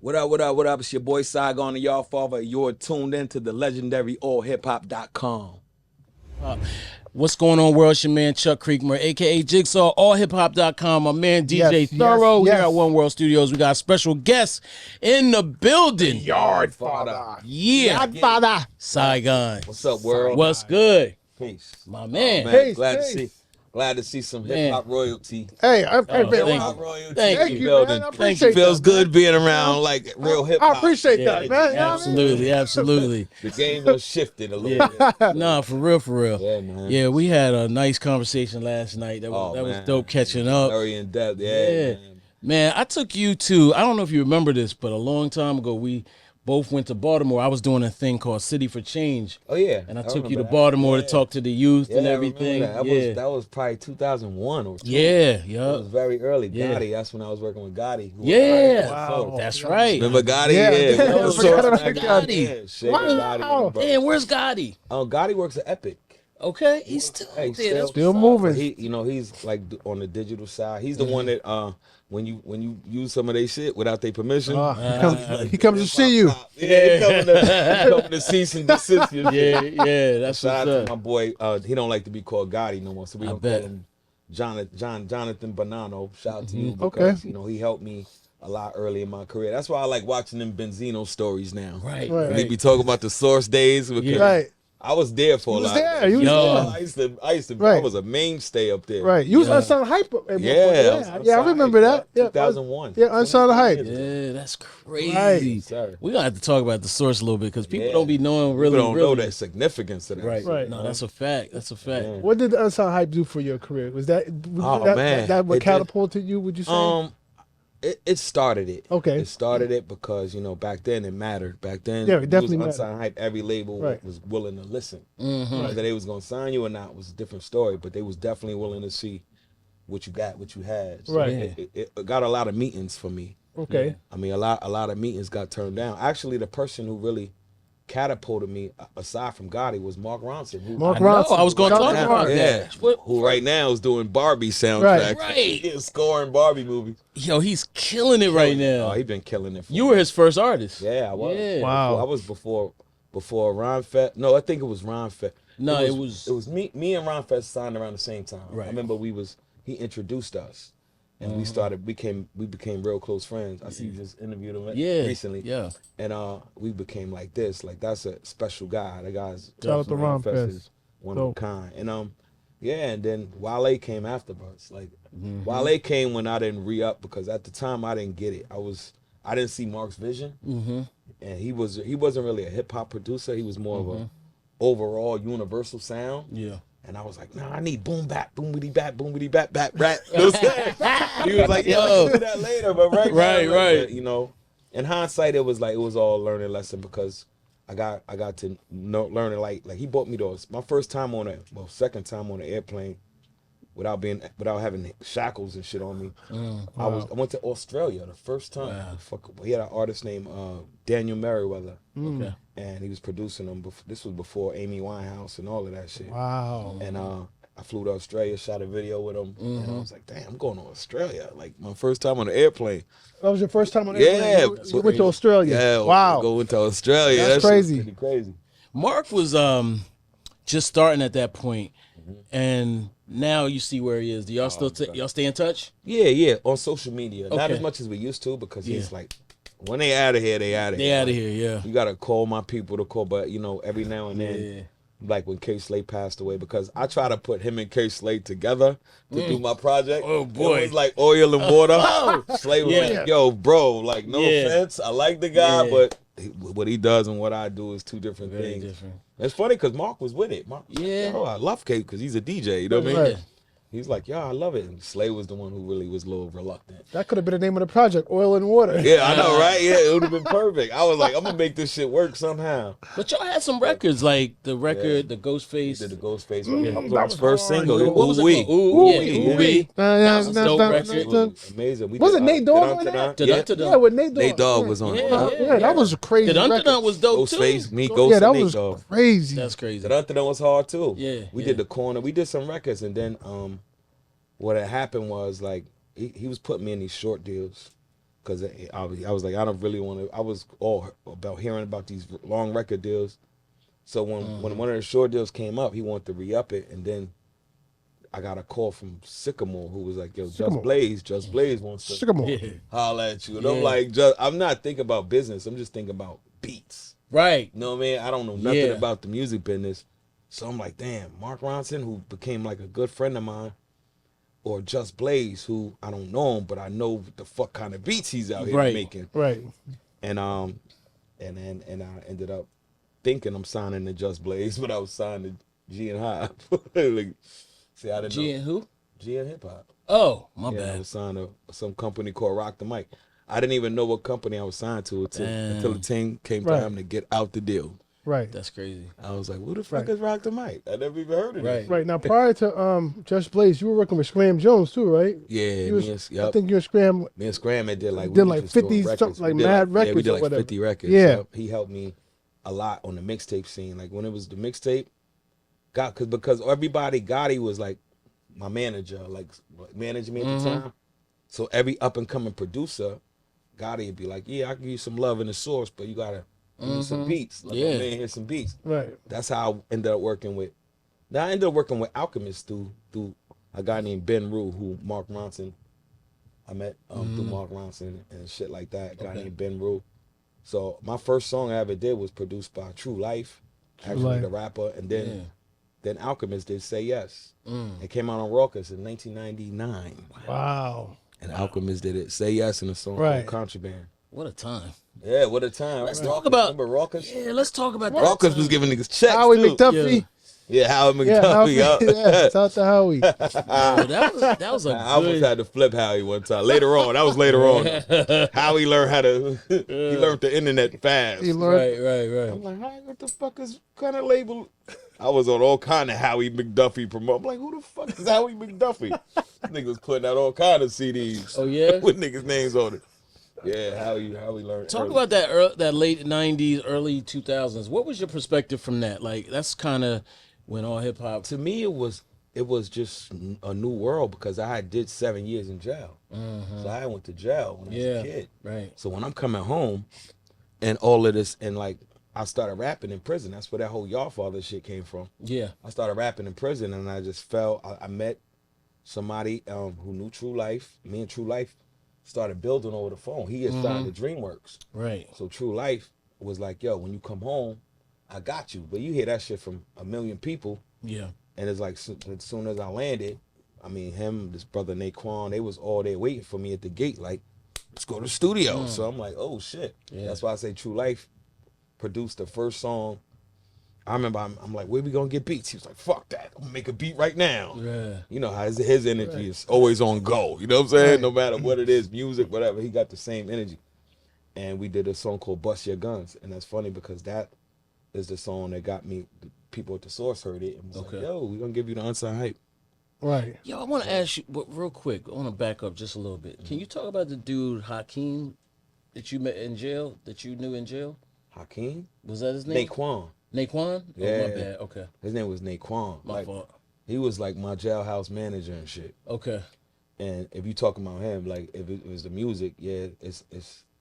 What up, what up, what up? It's your boy Saigon and y'all father. You're tuned in to the legendary AllHipHop.com. What's going on, world? It's your man Chuck Creekmer, a.k.a. Jigsaw, AllHipHop.com. My man DJ Thorough here at One World Studios. We got a special guest in the building. Yard father. Yeah. Yard father. Saigon. What's up, world? What's good? Peace. My man. Peace, Glad to see some hip hop royalty. Hey, Thank you. Man. I Feels appreciate feels that, good man. being around like real hip hop. I appreciate that, man. Absolutely, absolutely. The game done shifted a little bit. No, for real, for real. Yeah, man. Yeah, we had a nice conversation last night. That was dope catching up. Very in depth. Yeah. Man, I took you to, I don't know if you remember this, but a long time ago, we both went to Baltimore. I was doing a thing called City for Change. Oh, yeah. And I took you to Baltimore to talk to the youth and everything. That was probably 2001 or 2. Yeah. It was very early. Yeah. Gotti, that's when I was working with Gotti. That's right. Remember Gotti? Yeah. That was Gotti. Wow. Damn, where's Gotti? Gotti works at Epic. Okay, he's still there. Still moving. He's like on the digital side. He's the one that when you use some of their shit without their permission, he comes to see you. Yeah, he coming to cease and desist. Yeah, that's Shout what's out up. to my boy. He don't like to be called Gotti no more, so we don't call him Jonathan Bonanno. Shout out to you because he helped me a lot early in my career. That's why I like watching them Benzino stories now. Right. When they be talking about the source days. Because Right. I was there for a lot. You was there. I used to. I was a mainstay up there. Right. You was Unsigned Hype. Yeah, I remember that. Yeah, 2001. Yeah, Unsigned Hype. Yeah, that's crazy. Right. Sorry. We're gonna have to talk about the source a little bit because people don't be knowing People don't know really. the significance of that. Right. No, that's a fact. That's a fact. What did the Unsigned Hype do for your career? Was that that what catapulted you? Would you say? It started it. Okay. It started it because back then it mattered. Back then, it definitely was mattered. Unsigned Hype. Every label was willing to listen. Whether they was gonna sign you or not was a different story, but they was definitely willing to see what you got, what you had. So Right. It got a lot of meetings for me. Okay. I mean, a lot of meetings got turned down. Actually, the person who really catapulted me, aside from Gotti, was Mark Ronson. I was going to talk about that. Who right now is doing Barbie soundtracks. Right. He's scoring Barbie movies. Yo, he's killing it right now. Oh, he's been killing it. You were his first artist. Yeah, I was. Yeah. Wow. I was before Ron Fest. No, I think it was Ron Fest. No, it was me and Ron Fest signed around the same time. Right. I remember he introduced us. And we became real close friends. I see you just interviewed him recently. Yeah. And we became like this. Like that's a special guy. The guy's Shout out to Ron Fest. is one of a kind. And and then Wale came after us. Like Wale came when I didn't re-up because at the time I didn't get it. I didn't see Mark's vision. And he wasn't really a hip hop producer. He was more of a overall universal sound. Yeah. And I was like, nah, I need boom bap, boomity bap, boomity bap, bap, rap. You know what I'm saying? He was like, yo, I'll do that later, but right. In hindsight, it was all a learning lesson because I got to learn it like he bought me my first time second time on an airplane without having shackles and shit on me. I went to Australia the first time. Wow. He had an artist named Daniel Merriweather. Okay. And he was producing them. This was before Amy Winehouse and all of that shit. Wow. And I flew to Australia, shot a video with him, and I was like, damn, I'm going to Australia. Like my first time on an airplane. That was your first time on an airplane? You went to Australia? Yeah. Wow. Going to Australia. That's crazy. Pretty crazy. Mark was just starting at that point, and now you see where he is. Do y'all still y'all stay in touch? Yeah, on social media. Okay. Not as much as we used to because he's like, when they out of here, they out of here. They out of here, yeah. You gotta call my people to call, but every now and then, like when K Slate passed away, because I try to put him and K Slate together to do my project. Oh boy, it was like oil and water. Slate was like, yo, bro, like no offense, I like the guy, but what he does and what I do is two different things. Different. It's funny because Mark was with it. Mark was like, I love K because he's a DJ. You know what I mean? He's like, I love it. And Slay was the one who really was a little reluctant. That could have been the name of the project, Oil and Water. Yeah, I know, right? Yeah, it would have been perfect. I was like, I'm gonna make this shit work somehow. But y'all had some records, like the record, the Ghostface. Did the Ghostface record. That was our first single. What was it called? Ooh Wee. That was a dope record. Amazing. Was it Nate Dogg on that? Yeah, with Nate Dogg. Nate Dogg was on it. Yeah, that was crazy. The Dun was dope too. Ghostface, me, Ghost, yeah, that and was Nate Dogg. crazy. That's crazy. The Dun was hard too. Yeah. We did the corner. We did some records, and then what had happened was like he was putting me in these short deals because I was like, I don't really want to. I was all about hearing about these long record deals. So when one of the short deals came up, he wanted to re-up it, and then I got a call from Sycamore, who was like, yo, Just Blaze wants to holla at you. And I'm like, I'm not thinking about business. I'm just thinking about beats. Right. You know what I mean? I don't know nothing about the music business. So I'm like, damn, Mark Ronson, who became like a good friend of mine, or Just Blaze, who I don't know him, but I know the fuck kind of beats he's out here making. Right. And I ended up thinking I'm signing to Just Blaze, but I was signed to G and Hop. Like, see, I didn't G know. and who? G and Hip Hop. Oh, my bad. I was signed to some company called Rock the Mic. I didn't even know what company I was signed to until the team came time to get out the deal. Right. That's crazy. I was like, who the fuck is Rock the Mic? I never even heard of it. Right. Now, prior to Just Blaze, you were working with Scram Jones too, right? Yeah. I think you and Scram. Me and Scram did like 50 something, like mad records. Yeah, we did like whatever. 50 records. Yeah. He helped me a lot on the mixtape scene. Like when it was the mixtape, because everybody, Gotti was like my manager, like managing me at the time. So every up and coming producer, Gotti would be like, yeah, I can give you some love in the source, but you gotta give me some beats. Like, man, here's some beats. Right. That's how I ended up working with. Now I ended up working with Alchemist through a guy named Ben Rue, who Mark Ronson. I met through Mark Ronson and shit like that. A guy named Ben Rue. So my first song I ever did was produced by True Life, the rapper, and then Alchemist did Say Yes. It came out on Raucous in 1999. Wow. And Alchemist did it, Say Yes, in a song called Contraband. What a time. Yeah, what a time. Let's talk about. Remember Raucous? Yeah, let's talk about that. Raucous was giving niggas checks Howie too. McDuffie. Yeah, Howie McDuffie. Yeah, shout out to Howie. That was a I almost had to flip Howie one time. Later on, that was later on. Howie learned how to. He learned the internet fast. He learned. Right. I'm like, hi, what the fuck is kind of label? I was on all kind of Howie McDuffie promo. I'm like, who the fuck is Howie McDuffie? Niggas was putting out all kind of CDs. Oh yeah, with niggas' names on it. Yeah, Howie learned. Talk about that late '90s, early 2000s. What was your perspective from that? Like, that's kind of when all hip hop. To me, it was just a new world because I did 7 years in jail. So I went to jail when I was a kid. Right. So when I'm coming home, and all of this, and like I started rapping in prison. That's where that whole Y'all Father shit came from. Yeah. I started rapping in prison, and I just felt I met somebody who knew True Life. Me and True Life started building over the phone. He had signed to DreamWorks. Right. So True Life was like, yo, when you come home, I got you. But you hear that shit from a million people. Yeah. And it's like, as soon as I landed, I mean, him, this brother Naquan, they was all there waiting for me at the gate, like, let's go to the studio. So I'm like, oh shit. Yeah. That's why I say True Life produced the first song. I remember I'm like, where we gonna get beats? He was like, fuck that. I'm gonna make a beat right now. Yeah. You know how his energy is always on go. You know what I'm saying? No matter what it is, music, whatever, he got the same energy. And we did a song called Bust Your Guns. And that's funny because that is the song that got me, the people at the Source heard it and was like, yo, we're gonna give you the unsigned hype. Right. Yo, I want to ask you, real quick, I want to back up just a little bit. Can you talk about the dude, Hakeem, that you met in jail, that you knew in jail? Hakeem? Was that his name? Naquan. Naquan? Yeah. Oh, my bad. Okay. His name was Naquan. My fault. He was like my jailhouse manager and shit. Okay. And if you talking about him, like if it was the music, yeah, it's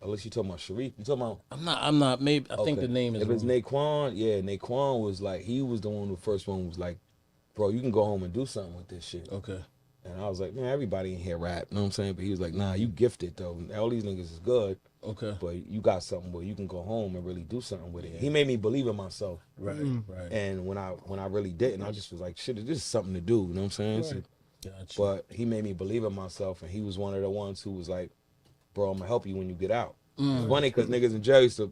unless you talking about Sharif. You talking about I'm not maybe I think the name is if it's Naquan, yeah, Naquan was like he was the one who first one was like, bro, you can go home and do something with this shit. Okay. And I was like, man, everybody in here rap, you know what I'm saying? But he was like, nah, you gifted though. All these niggas is good. Okay. But you got something where you can go home and really do something with it. He made me believe in myself. Right, right. And when I really didn't, I just was like, shit, this is something to do, you know what I'm saying? Right. Gotcha. But he made me believe in myself, and he was one of the ones who was like, bro, I'm gonna help you when you get out. It's funny because niggas in jail used to,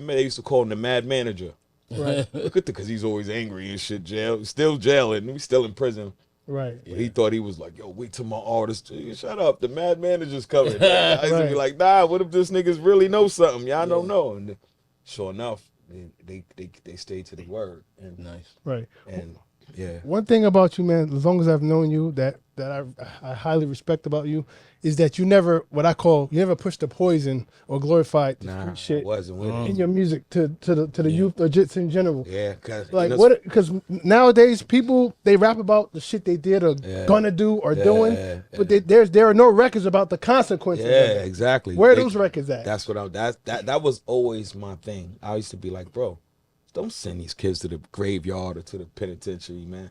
they used to call him the mad manager. Right. Look at because he's always angry and shit, still jailing, he's still in prison. Right. But he thought he was like, yo, wait till my artist. Shut up, the mad manager's coming. I used to be like, nah, what if this niggas really know something? Y'all don't know. And sure enough, they stayed to the word. And, nice. Right. And yeah. One thing about you, man, as long as I've known you, that that I highly respect about you is that you never push the poison or glorified the street shit in your music to the youth or just in general. Yeah, cause like because nowadays people they rap about the shit they did or gonna do or doing, but there are no records about the consequences. Yeah, exactly. Where are those records at? That's what that was always my thing. I used to be like, bro, don't send these kids to the graveyard or to the penitentiary, man.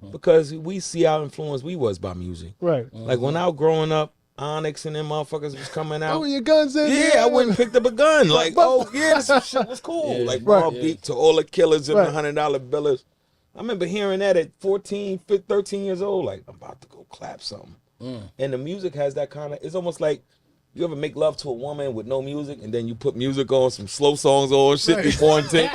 Because we see how influenced we was by music. Right. Like when I was growing up, Onyx and them motherfuckers was coming out. Oh, your guns in there. Yeah, I went and picked up a gun. Like, oh yeah, this shit was cool. Like Mobb Deep to all the killers and the $100 billers. I remember hearing that at 14, 15, 13 years old. Like, I'm about to go clap something. And the music has that kind of, it's almost like, you ever make love to a woman with no music and then you put music on, some slow songs on, shit before intense.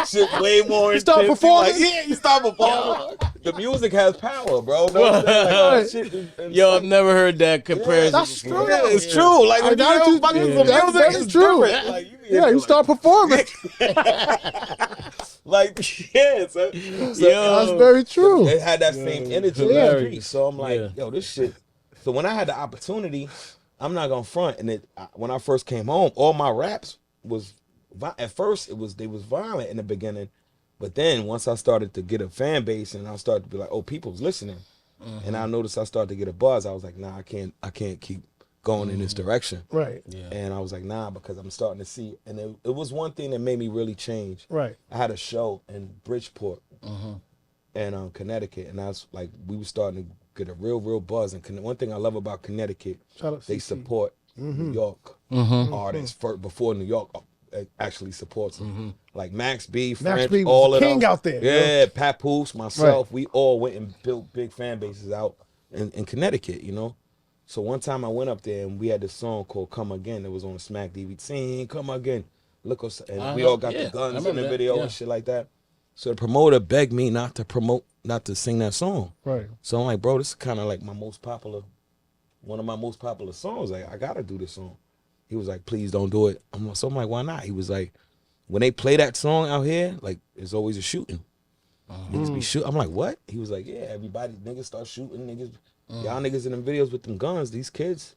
Shit way more intense. You start performing? Like, you start performing. The music has power, bro. Like, yo, I've never heard that comparison. That's true. Yeah, it's true. Like, when you fucking some music, it's true. Like, you start performing. Like, yeah. So that's very true. It had that same energy in the street. So I'm like, yo, this shit. So when I had the opportunity, I'm not gonna front. And when I first came home, all my raps was at first they was violent in the beginning, but then once I started to get a fan base and I started to be like, oh, people's listening, and I noticed I started to get a buzz. I was like, nah, I can't keep going in this direction. Right. Yeah. And I was like, nah, because I'm starting to see. And it was one thing that made me really change. Right. I had a show in Bridgeport, and Connecticut, and I was like, we were starting to get a real buzz. And one thing I love about Connecticut, they support New York artists before New York actually supports them. Like Max B, French, B was all the of king them. out there. Yeah, Papoose, myself, we all went and built big fan bases out in Connecticut, you know? So one time I went up there and we had this song called Come Again. It was on the Smack DVD. Sing, Come Again. Look us, and we all got the guns in the video and shit like that. So the promoter begged me not to sing that song. Right. So I'm like, bro, this is kind of like one of my most popular songs. Like, I gotta do this song. He was like, please don't do it. I'm like, why not? He was like, when they play that song out here, like, there's always a shooting. Niggas be shooting. I'm like, what? He was like, yeah, niggas start shooting, niggas. Y'all niggas in them videos with them guns, these kids.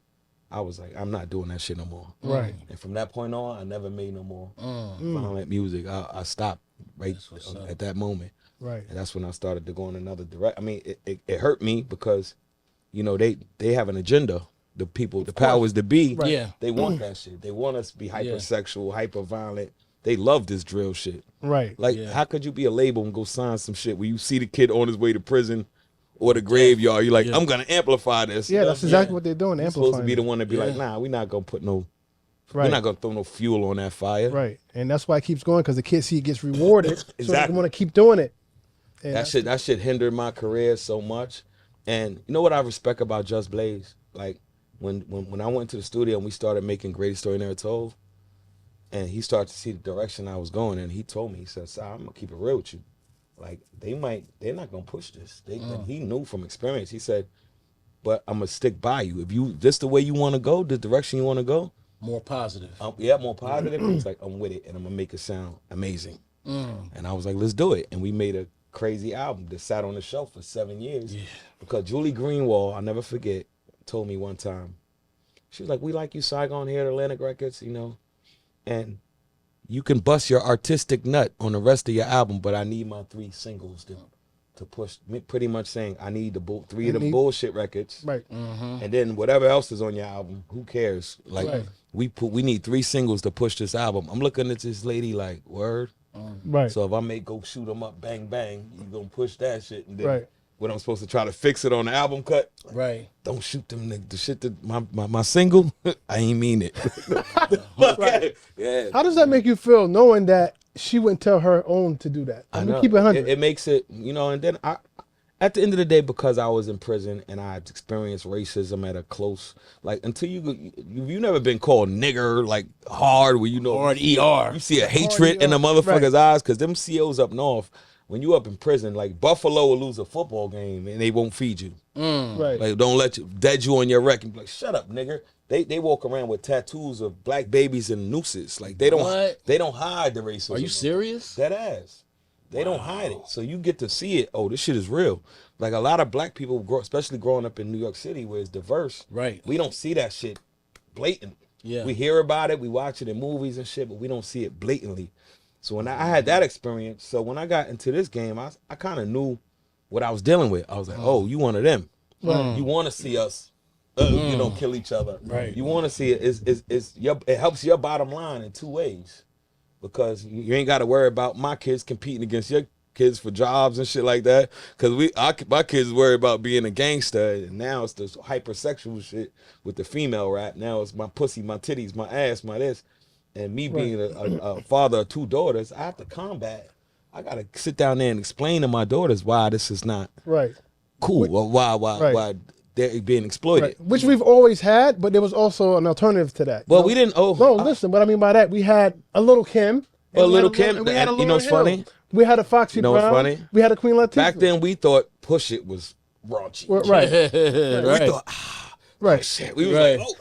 I was like, I'm not doing that shit no more. Right. And from that point on, I never made no more violent music. I stopped right at that moment. Right. And that's when I started to go in another direction. I mean, it hurt me because, you know, they have an agenda. The people, the powers that be, they want that shit. They want us to be hypersexual, hyper violent. They love this drill shit. Right. Like, how could you be a label and go sign some shit where you see the kid on his way to prison or the graveyard? You're like, I'm gonna amplify this. Yeah, that's exactly what they're doing. You're supposed to be the one to be like, nah, we're not gonna put no. We're not gonna throw no fuel on that fire. Right. And that's why it keeps going, because the kids see it gets rewarded. Exactly. So they want to keep doing it. And that shit hindered my career so much. And you know what I respect about Just Blaze? Like, when I went to the studio and we started making Greatest Story Never Told, and he started to see the direction I was going, and he told me, he said, "Si, I'm gonna keep it real with you. Like, they're not gonna push this." And he knew from experience. He said, "But I'm gonna stick by you. If you this the way you want to go, the direction you want to go, more positive." More positive." He's like, "I'm with it, and I'm gonna make it sound amazing." And I was like, "Let's do it." And we made a crazy album that sat on the shelf for 7 years. Yeah. Because Julie Greenwald, I'll never forget, told me one time, she was like, "We like you, Saigon, here at Atlantic Records, you know, and you can bust your artistic nut on the rest of your album, but I need my 3 singles to push." Pretty much saying, I need the 3 of the bullshit records, right? And then whatever else is on your album, who cares? Like, we need 3 singles to push this album. I'm looking at this lady like, word. Right. So if I may go shoot them up, bang bang, you gonna push that shit, and then when I'm supposed to try to fix it on the album cut, don't shoot them the shit that my single. I ain't mean it. Yeah. How does that make you feel, knowing that she wouldn't tell her own to do that? I know. Keep it 100. It makes it, you know, and then at the end of the day, because I was in prison and I experienced racism at a close, like, until you never been called nigger, like, hard, where you know, or an ER. You see a hatred in the motherfucker's eyes, because them COs up north, when you up in prison, like, Buffalo will lose a football game and they won't feed you. Right. Like, don't let you dead you on your wreck and be like, shut up, nigger. They walk around with tattoos of black babies and nooses. Like, they don't hide the racism. Are you serious? Dead ass. They don't hide it. So you get to see it. Oh, this shit is real. Like a lot of black people, especially growing up in New York City, where it's diverse. Right. We don't see that shit blatant. Yeah. We hear about it, we watch it in movies and shit, but we don't see it blatantly. So when I had that experience, so when I got into this game, I kind of knew what I was dealing with. I was like, oh, you one of them. You want to see us, you know, kill each other. Right. You want to see it. It helps your bottom line in two ways, because you ain't got to worry about my kids competing against your kids for jobs and shit like that. Because my kids worry about being a gangster, and now it's this hypersexual shit with the female rap. Now it's my pussy, my titties, my ass, my this. And me being a father of two daughters, I have to combat. I gotta sit down there and explain to my daughters why this is not cool, or why they're being exploited. Right. Which we've always had, but there was also an alternative to that. Well, we didn't. Listen. What I mean by that, we had a little Kim. Well, little Kim, you know what's funny? We had a Foxy you know Brown. What's funny? We had a Queen Latifah. Back then, we thought Push It was raunchy. Right. We thought, right. Oh, shit. We was like, oh,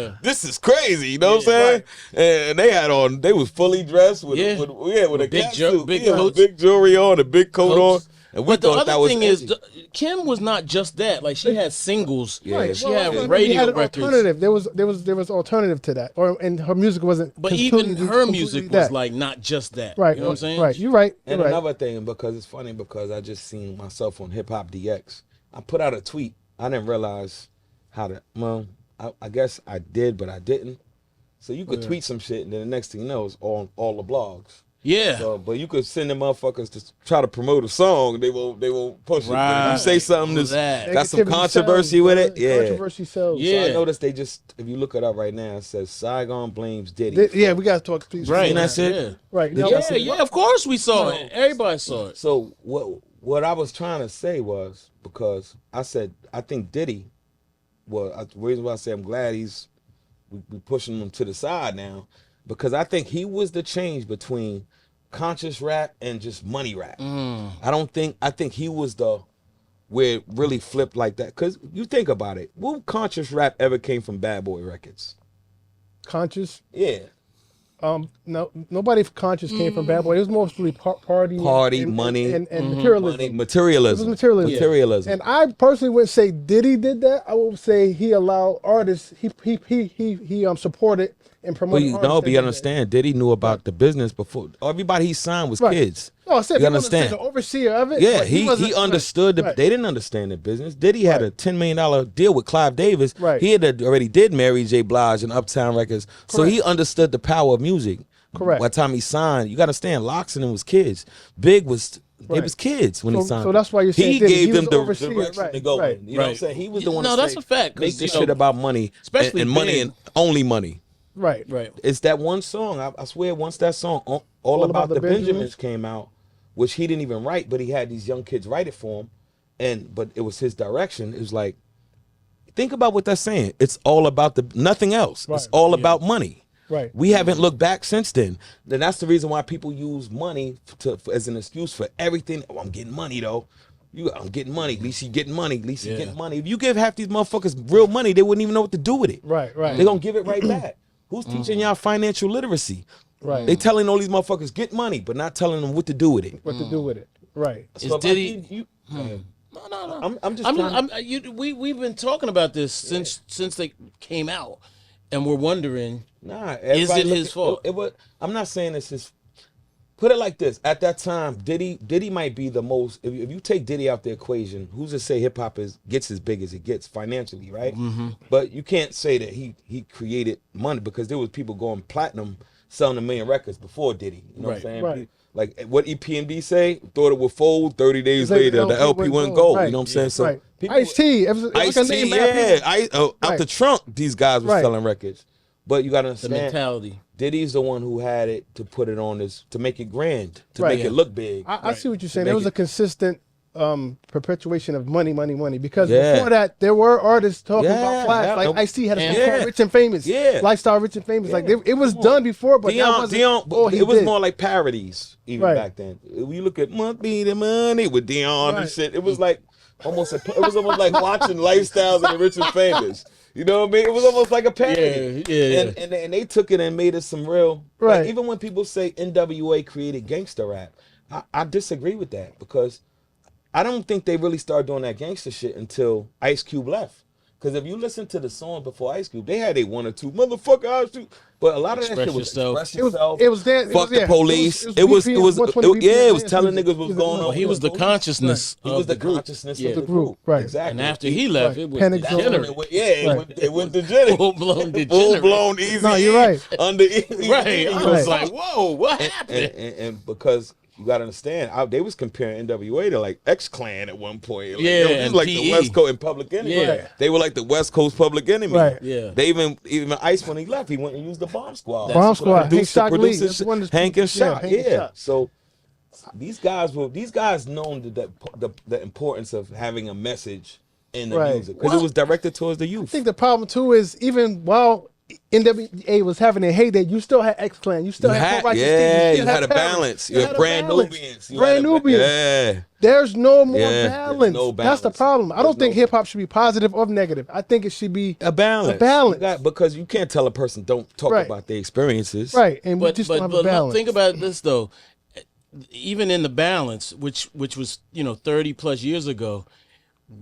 shit. This is crazy. You know what I'm saying? And they was fully dressed with a big catsuit, big coats, big jewelry on, a big coat on. And we but the thought other that was thing is, Kim was not just that. Like, she had singles. Right. She had radio records. Alternative. There was alternative to that, and her music wasn't. But even her music was like not just that. Right. You know what I'm saying? Right. You're right. And another thing, because it's funny, because I just seen myself on Hip Hop DX. I put out a tweet. I didn't realize how to. Well, I guess I did, but I didn't. So you could tweet some shit, and then the next thing you know, it's on all the blogs. Yeah. So, but you could send them motherfuckers to try to promote a song. They won't push it. But if you say something that's got some controversy with it, controversy sells. Yeah. So I noticed they just, if you look it up right now, it says Saigon blames Diddy. Yeah, we gotta talk. Right. And that's it. Yeah. Right. Yeah. Of course we saw it. Everybody saw it. So what I was trying to say was, because I said I think Diddy. Well, the reason why I say I'm glad we pushing him to the side now, because I think he was the change between conscious rap and just money rap. I think he was where it really flipped like that. Because you think about it, what conscious rap ever came from Bad Boy Records? Conscious? Yeah. No, nobody conscious came from Bad Boy. It was mostly party, money, and materialism. Materialism. It was materialism. Materialism. And I personally wouldn't say Diddy did that. I would say he allowed artists. He supported and promoted. But you understand, Diddy knew about the business before. Everybody he signed was kids. No, I said you understand the overseer of it. Yeah, he understood. They didn't understand the business. Diddy had a $10 million deal with Clive Davis. Right. He had already did Mary J. Blige and Uptown Records, so he understood the power of music. Correct. By the time he signed, you got to understand, Lox and them was kids. Big was. They was kids when he signed. So that's why you're saying he gave them the direction to go in. You know what I'm saying? He was the one. No, that's a fact. Make this shit about money, especially and money and only money. Right. It's that one song. I swear, once that song All About the Benjamins came out, which he didn't even write, but he had these young kids write it for him, but it was his direction. It was like, think about what that's saying. It's all about nothing else. It's all about money. Right. We haven't looked back since then. And that's the reason why people use money as an excuse for everything. Oh, I'm getting money though. I'm getting money. At least you getting money. At least you getting money. If you give half these motherfuckers real money, they wouldn't even know what to do with it. Right. They're gonna give it right back. Who's teaching y'all financial literacy? Right. They telling all these motherfuckers get money, but not telling them what to do with it. Right. So is Diddy? No. I'm just. We've been talking about this since they came out, and we're wondering. Is it his fault? I'm not saying it's his. Put it like this: at that time, Diddy might be the most. If you take Diddy out the equation, who's to say hip hop gets as big as it gets financially, right? But you can't say that he created money, because there was people going platinum, selling 1 million records before Diddy. You know what I'm saying? Right. Like what EPMD say, thought it would fold. 30 days later, the LP went gold. You know what I'm saying? So Ice-T, Ice-T, out the trunk, these guys were selling records. But you gotta understand, the mentality. Diddy's the one who had it to put it on this, to make it grand, to make it look big. I see what you're saying. There was a consistent perpetuation of money, because before that there were artists talking about flash. Like Ice-T had a song called Rich and Famous, Lifestyle Rich and Famous. Like it was done before, but it was more like parodies even back then. You look at Must Be the Money with Dion and shit. It was like almost like watching Lifestyles of the Rich and Famous. You know what I mean? It was almost like a parody. Yeah. And they took it and made it some real. Like, even when people say NWA created gangster rap, I disagree with that, because I don't think they really started doing that gangster shit until Ice Cube left. Because if you listen to the song before Ice Cube, they had a 1 or 2 motherfucker Ice Cube. But a lot of that shit was express yourself. It was there. Fuck the police. It was telling niggas what's going on. He was the consciousness. He was the consciousness of the group. Right. Exactly. And after he left, it was degenerate. It went degenerate. Full blown degenerate. Full blown easy. No, you're right. Under easy. Right. I was like, whoa, what happened? And because you gotta understand, they was comparing NWA to like X-Clan at one point. Like, and like PE. the West Coast and Public Enemy. Yeah. They were like the West Coast Public Enemy. Right. Yeah. They even Ice, when he left, he went and used the Bomb Squad. Bomb Squad. Producers, Hank and Shot. Hank and Shot. So these guys known the importance of having a message in the music because it was directed towards the youth. I think the problem too is even while NWA was having a heyday, you still had X-Clan, you still had you had a balance. You had brand Nubians. Yeah. There's no more balance. That's the problem. I don't think hip hop should be positive or negative. I think it should be a balance. Because you can't tell a person don't talk about their experiences. Right. And we just don't have a balance. Think about this though. Even in the balance, which was 30 plus years ago,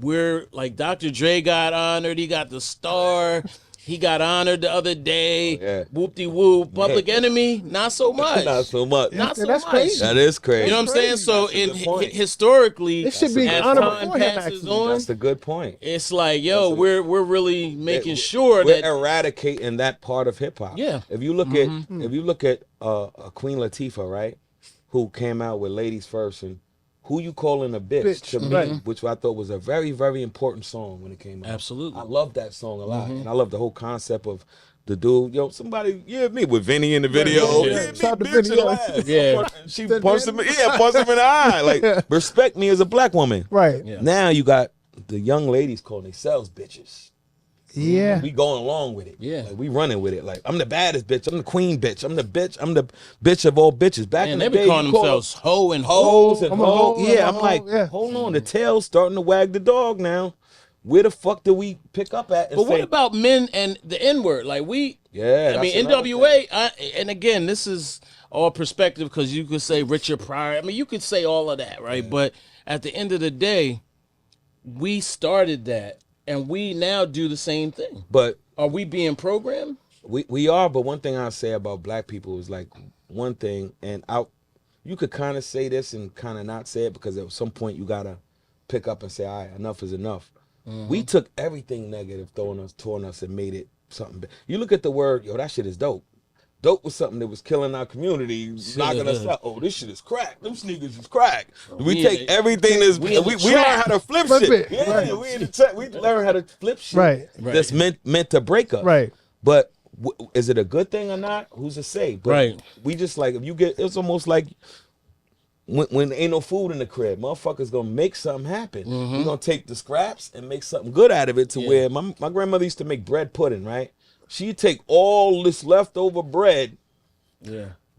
we're like Dr. Dre got honored. He got the star. He got honored the other day. Whoop-de-whoop. Public Enemy, not so much. Not so much. That's crazy. That is crazy. You know what I'm saying? So historically, it should be as honorable time passes on, that's a good point. It's like, we're really making sure we're that eradicating that part of hip hop. Yeah. If you look at Queen Latifah, right, who came out with Ladies First and Who You Calling a Bitch to me, which I thought was a very, very important song when it came out. Absolutely. I love that song a lot. And I love the whole concept of the dude, somebody, me with Vinny in the video. Shout to Vinny. She punched him, punched him in the eye. Like, respect me as a black woman. Right. Yeah. Now you got the young ladies calling themselves bitches. Yeah. We going along with it. Yeah. Like, we running with it. Like, I'm the baddest bitch. I'm the queen bitch. I'm the bitch of all bitches. Back in the day, they be calling themselves hoe and hoes and I'm a hoe. hoe, Yeah, I'm I'm a like, hoe, yeah. hold on. The tail's starting to wag the dog now. Where the fuck do we pick up at? But what about men and the N-word? Like NWA, and again, this is all perspective because you could say Richard Pryor. I mean, you could say all of that, right? Yeah. But at the end of the day, we started that, and we now do the same thing. But are we being programmed? We are, but one thing I say about black people is like one thing, and you could kind of say this and kind of not say it because at some point you gotta pick up and say, all right, enough is enough. We took everything negative, torn us, and made it something big. You look at the word, that shit is dope. Dope was something that was killing our community, knocking us out. Oh, this shit is crack. Them sneakers is crack. We take everything that's we learn how to flip shit. We learn how to flip shit. Right. That's meant to break us. Right. But is it a good thing or not? Who's to say? But we just like if you get, it's almost like. When ain't no food in the crib, motherfuckers gonna make something happen. We're gonna take the scraps and make something good out of it to where my grandmother used to make bread pudding, right? She'd take all this leftover bread,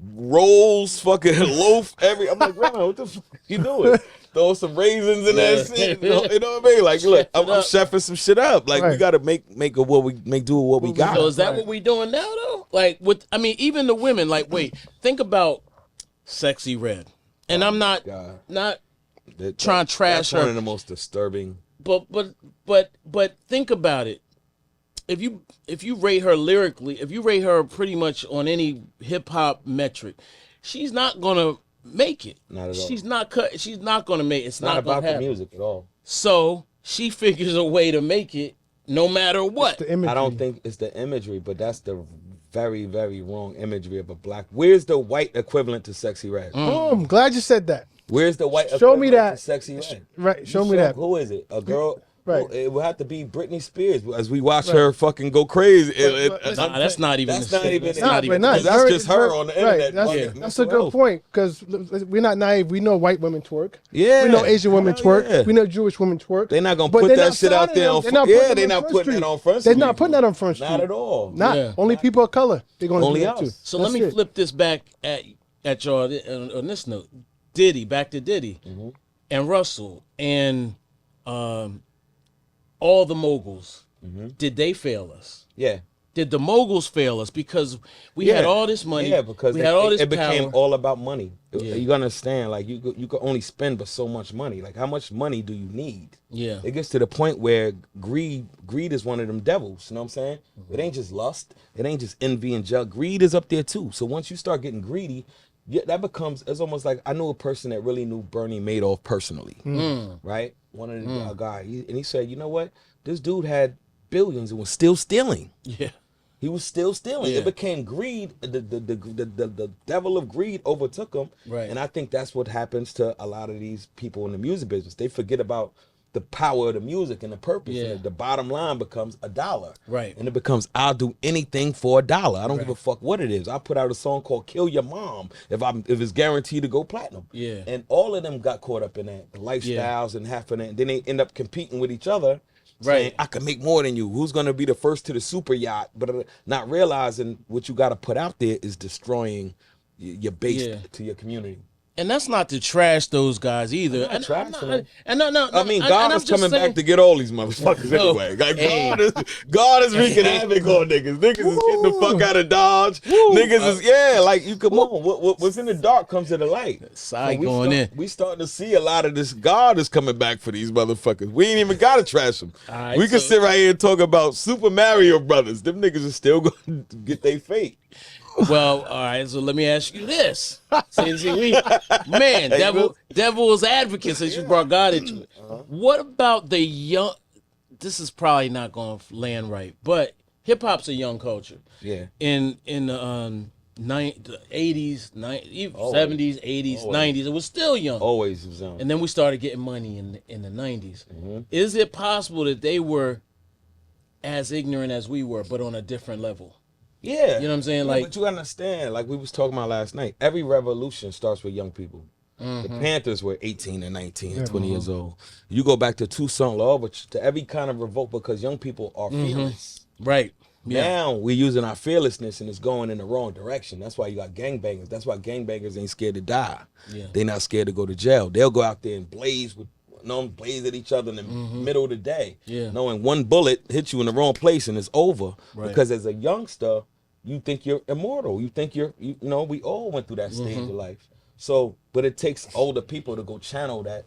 rolls, fucking loaf, I'm like, Grandma, what the fuck you doing? Throw some raisins in that shit. You know what I mean? Like, look, I'm chefing some shit up. Like, we gotta make do with what we got. So is that what we doing now though? Like even the women, like, wait, think about Sexy Red. And I'm not trying to trash her. That's one of the most disturbing. But think about it. If you rate her lyrically, if you rate her pretty much on any hip hop metric, she's not gonna make it. Not at all. She's not gonna make it. It's not about gonna the music at all. So she figures a way to make it no matter what. I don't think it's the imagery, but that's the very, very wrong imagery of a black. Where's the white equivalent to Sexy Red? I'm glad you said that. Where's the white Show me that. to Sexy Red? Right, show me that. Who is it? A girl? Right. It would have to be Britney Spears as we watch her fucking go crazy. That's not even. That's not even. That's just her on the internet. That's a good point because we're not naive. We know white women twerk. Yeah. We know Asian women twerk. Yeah. We know Jewish women twerk. They're not gonna put that shit out there on. They're not putting that on Front Street. They're not putting that on Front Street. Not at all. Only people of color. They're gonna only do that us. too. So let me flip this back at y'all on this note. Diddy, back to Diddy, and Russell, and all the moguls. Did they fail us? Yeah. did the moguls fail us because we had all this money? Yeah, because we had all this it became power. all about money. Yeah. You understand? Like you could only spend but so much money. Like how much money do you need? Yeah. It gets to the point where greed is one of them devils. You know what I'm saying? Mm-hmm. It ain't just lust. It ain't just envy and jealousy. Greed is up there too. So once you start getting greedy, that becomes, it's almost like, I knew a person that really knew Bernie Madoff personally, right? One of the guys, and he said, you know what? This dude had billions and was still stealing. Yeah. He was still stealing. Yeah. It became greed. The devil of greed overtook him. Right. And I think that's what happens to a lot of these people in the music business. They forget about the power of the music and the purpose. Yeah. And the bottom line becomes $1. Right. And it becomes, I'll do anything for $1. I don't give a fuck what it is. I put out a song called Kill Your Mom if it's guaranteed to go platinum. Yeah. And all of them got caught up in that. The lifestyles and half of that. And then they end up competing with each other. Saying, I can make more than you. Who's going to be the first to the super yacht? But not realizing what you got to put out there is destroying your base to your community. And that's not to trash those guys either. I'm not I mean, God is coming back to get all these motherfuckers anyway. Like, God is wreaking havoc on niggas. Niggas is getting the fuck out of Dodge. Niggas is, like, you come on. What's in the dark comes to the light. Saigon We starting to see a lot of this. God is coming back for these motherfuckers. We ain't even got to trash them. Right, we can sit right here and talk about Super Mario Brothers. Them niggas are still going to get their fate. Well, all right, so let me ask you this. Devil's advocate, since you brought God into it. What about the young, this is probably not going to land right, but hip-hop's a young culture. Yeah. In the 80s, 90s, 70s, 80s, 90s, it was still young. Always was young. And then we started getting money in the 90s. Is it possible that they were as ignorant as we were, but on a different level? Yeah. You know what I'm saying? Like, but you understand, like we was talking about last night, every revolution starts with young people. The Panthers were 18 and 19 and 20 years old. You go back to Toussaint L'Ouverture, to every kind of revolt, because young people are fearless. Right. Yeah. Now we're using our fearlessness and it's going in the wrong direction. That's why you got gangbangers. That's why gangbangers ain't scared to die. Yeah. They're not scared to go to jail. They'll go out there and blaze at each other in the middle of the day. Yeah. Knowing one bullet hits you in the wrong place and it's over. Right. Because as a youngster, you think you're immortal. You think we all went through that stage of life. So, but it takes older people to go channel that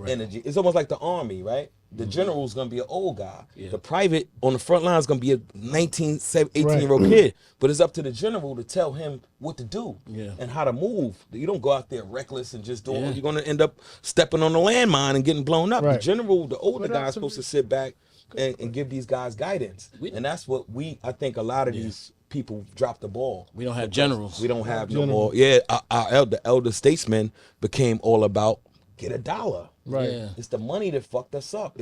energy. It's almost like the army, right? The general's gonna be an old guy. Yeah. The private on the front line is gonna be a 19, 18-year-old kid. But it's up to the general to tell him what to do and how to move. You don't go out there reckless and just doing. You're gonna end up stepping on the landmine and getting blown up. Right. The general, the older guy, is supposed to sit back and give these guys guidance. And that's what I think a lot of these people drop the ball. We don't have generals. We don't have no more. Yeah, our elder statesmen became all about get $1. Right. Yeah. It's the money that fucked us up.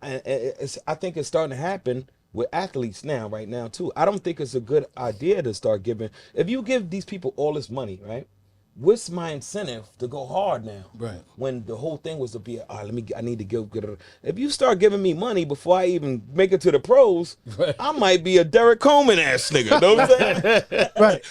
I think it's starting to happen with athletes right now too. I don't think it's a good idea to start giving. If you give these people all this money, right? What's my incentive to go hard now? Right. When the whole thing was to be, I need to get it. If you start giving me money before I even make it to the pros, I might be a Derek Coleman ass nigga. Know what I'm saying? Right.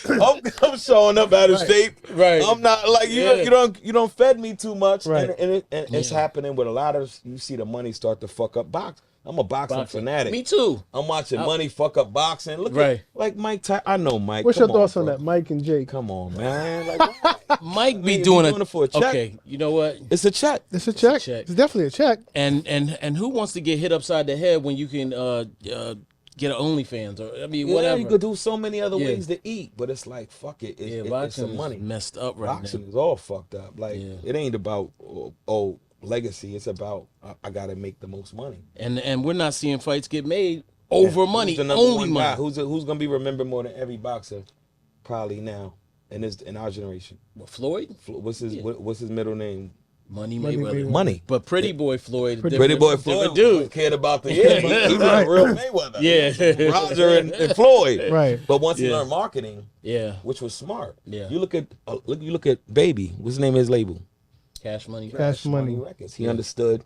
I'm showing up out of shape. Right. I'm not like you don't fed me too much. Right. And it's happening with a lot of, you see the money start to fuck up box. I'm a boxing fanatic. Me too. I'm watching money fuck up boxing. Look at like Mike. I know Mike. What's your thoughts on that, Mike and Jake? Come on, man. Like, Mike be doing it for a check. Okay, you know what? It's a check. It's a check. It's definitely a check. And who wants to get hit upside the head when you can get an OnlyFans or whatever? You could do so many other ways to eat, but it's like fuck it. It's some money. Messed up right now. Boxing is all fucked up. Like it ain't about legacy. It's about I gotta make the most money. And we're not seeing fights get made over money. Only money. Guy? Who's gonna be remembered more than every boxer? Probably now in our generation. What, Floyd? What's his middle name? Money Mayweather. Money. But Pretty Boy Floyd. Pretty Boy Floyd dude cared about the he was a real Mayweather. Yeah. Roger and Floyd. Right. But once he learned marketing, which was smart. Yeah. You look at Baby. What's the name of his label? Cash Money Records. He understood,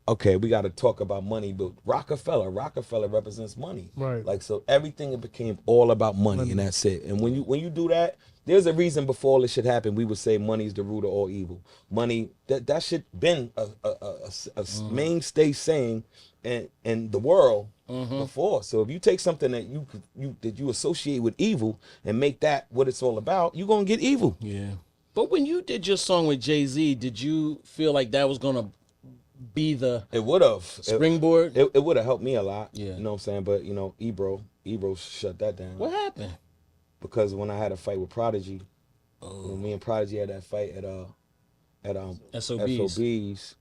okay, we got to talk about money, but Rockefeller represents money. Right. Like, so everything became all about money, and that's it. And when you do that, there's a reason before all this shit happened. We would say money's the root of all evil. Money, that shit been a mainstay saying in the world before. So if you take something that you associate with evil and make that what it's all about, you're gonna get evil. Yeah. But when you did your song with Jay-Z, did you feel like that was gonna be the springboard? It would have helped me a lot. Yeah. You know what I'm saying? But you know, Ebro shut that down. What happened? Because when I had a fight with Prodigy, when me and Prodigy had that fight at SOBs,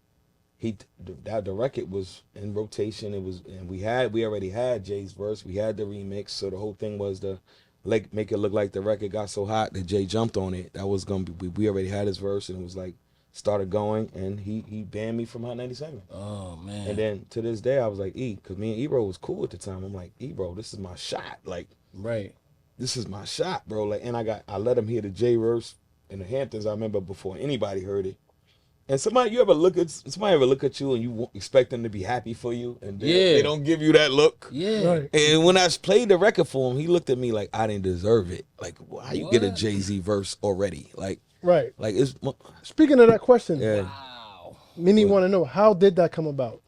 the record was in rotation. It was, and we already had Jay's verse. We had the remix, so the whole thing was to make it look like the record got so hot that Jay jumped on it. That was gonna be. We already had his verse, and it was like started going, and he banned me from Hot 97. Oh man! And then to this day, I was like, because me and Ebro was cool at the time. I'm like, Ebro, this is my shot. Like, right. This is my shot, bro. Like, and I let him hear the J verse in the Hamptons. I remember before anybody heard it. And somebody ever look at you and you expect them to be happy for you, and they don't give you that look. Yeah. Right. And when I played the record for him, he looked at me like I didn't deserve it. Like, how you get a Jay-Z verse already? Like, right. Like, it's. Speaking of that question, Wow. Many want to know, how did that come about?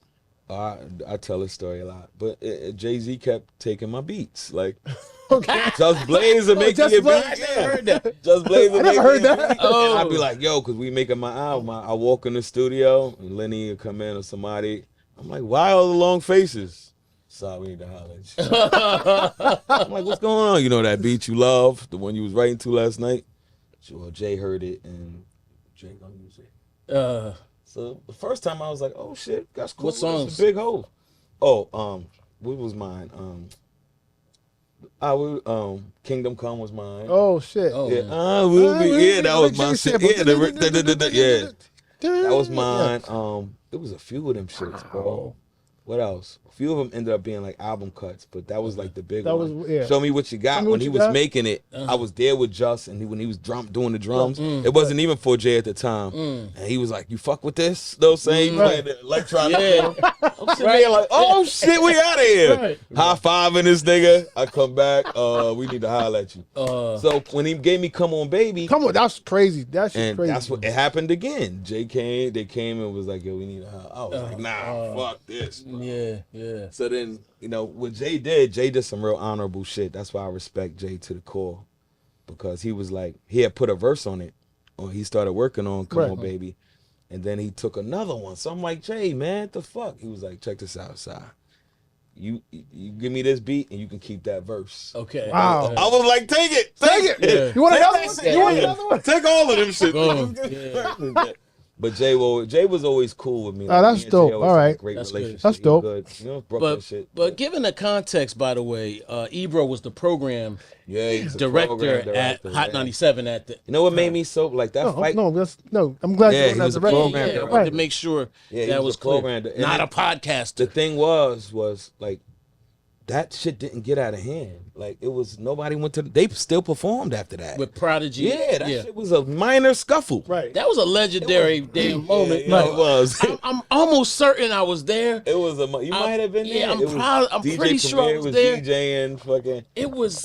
I tell this story a lot, but Jay-Z kept taking my beats, like. Okay. Just Blaze and make me a beat. I never heard that. Just Blaze and I never heard that. Oh. And I'd be like, yo, because we making my album. I walk in the studio and Lenny would come in or somebody. I'm like, why all the long faces? Sorry, we need to holler at you. I'm like, what's going on? You know that beat you love, the one you was writing to last night? Well, Jay heard it and Jay gonna use it. So the first time I was like, oh shit, that's cool. What songs? That's a big hole. Oh, what was mine? Kingdom Come was mine. Oh shit! Oh, yeah, that was my shit. Yeah, that was mine. It was a few of them shits, bro. What else? A few of them ended up being like album cuts, but that was like the big one. Show Me What You Got. When he was making it, I was there with Just, and when he was doing the drums, it wasn't even for Jay at the time, and he was like, "You fuck with this?" Those same playing the Electronica. I'm sitting there like, "Oh shit, we out of here!" Right. High fiving this nigga. I come back. We need to holler at you. So when he gave me "Come On Baby," that's crazy. That's crazy. That's what it happened again. Jay came. They came and was like, "Yo, we need to holler." I was like, "Nah, fuck this." Bro. Yeah. So then, what Jay did some real honorable shit. That's why I respect Jay to the core. Because he was like, he had put a verse on it. Or he started working on Come On Baby. And then he took another one. So I'm like, Jay, man, what the fuck? He was like, check this out, Si. You give me this beat and you can keep that verse. Okay. Wow. I was like, take it. Yeah. You want another one? You want another one? Take all of them shit. But Jay was always cool with me. Oh, that's dope. All right. Great relationship. That's dope. Good. Brooklyn shit. But given the context, by the way, Ebro was the program director at Hot 97 at the. You know what made me so like that fight? No, I'm glad you was a program director. I wanted to make sure that was clear. Not a podcaster. The thing was like that shit didn't get out of hand. Like it was nobody went to. They still performed after that with Prodigy. Yeah, that shit was a minor scuffle. Right. That was a legendary damn moment. Yeah, it was. I'm almost certain I was there. It was you might have been there. Yeah, I'm pretty sure I was there. DJing fucking. It was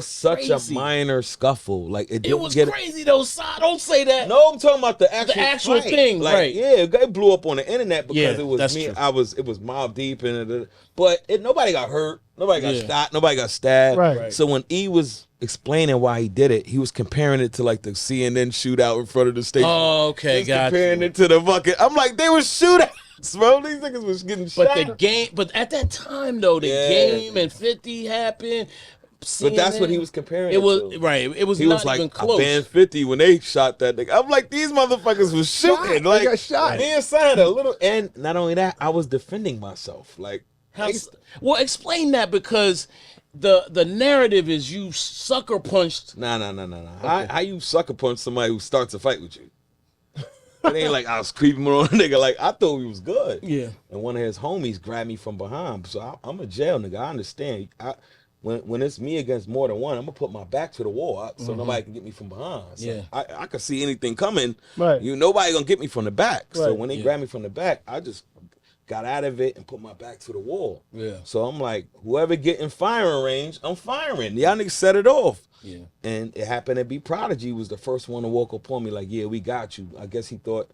such a minor scuffle. Like it was crazy though. Don't say that. No, I'm talking about the actual thing. Like, right. Yeah, it blew up on the internet because it was me. True. It was Mobb Deep but nobody got hurt. Nobody got shot. Nobody got stabbed. Right. So when E was explaining why he did it, he was comparing it to like the CNN shootout in front of the station. Oh, okay, comparing it to the fucking. I'm like, they were shootouts, bro. These niggas was getting shot. But at that time though, the game and 50 happened. CNN, but that's what he was comparing. It was to. Right. It was. He not was like, even close. I banned 50 when they shot that nigga. I'm like, these motherfuckers was shooting. Like, they got shot. Me and Sad a little, and not only that, I was defending myself. Like. Well, explain that because the narrative is you sucker punched. Nah. Okay. How you sucker punch somebody who starts a fight with you? It ain't like I was creeping on a nigga. Like I thought he was good. Yeah. And one of his homies grabbed me from behind. So I'm a jail nigga. I understand. When it's me against more than one, I'm gonna put my back to the wall so nobody can get me from behind. So I could see anything coming. Right. Nobody gonna get me from the back. Right. So when they grab me from the back, I just got out of it and put my back to the wall. Yeah. So I'm like, whoever get in firing range, I'm firing. Y'all niggas set it off. Yeah. And it happened to be Prodigy was the first one to walk up on me like, yeah, we got you. I guess he thought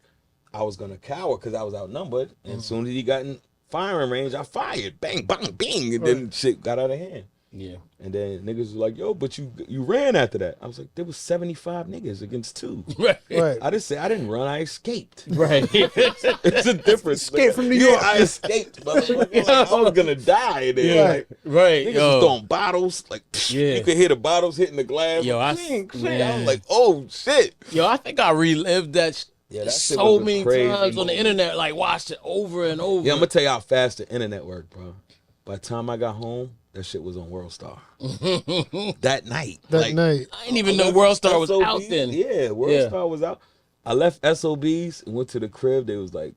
I was going to cower because I was outnumbered. And as soon as he got in firing range, I fired. Bang, bang, bing. And then shit got out of hand. Yeah. And then niggas was like, yo, but you ran after that. I was like, there was 75 niggas against 2. Right. I didn't run, I escaped. Right. It's a difference. Escape from New York. Yeah, I escaped, but like, I was gonna die there. Right. Right. Niggas was throwing bottles, like you could hear the bottles hitting the glass. Yo, I was like, oh shit. Yo, I think I relived that that so many times on the internet, like watched it over and over. Yeah, I'm gonna tell you how fast the internet worked, bro. By the time I got home, that shit was on World Star. That night. That night. I didn't even know World Star was out then. Yeah, World Star was out. I left SOBs and went to the crib. They was like,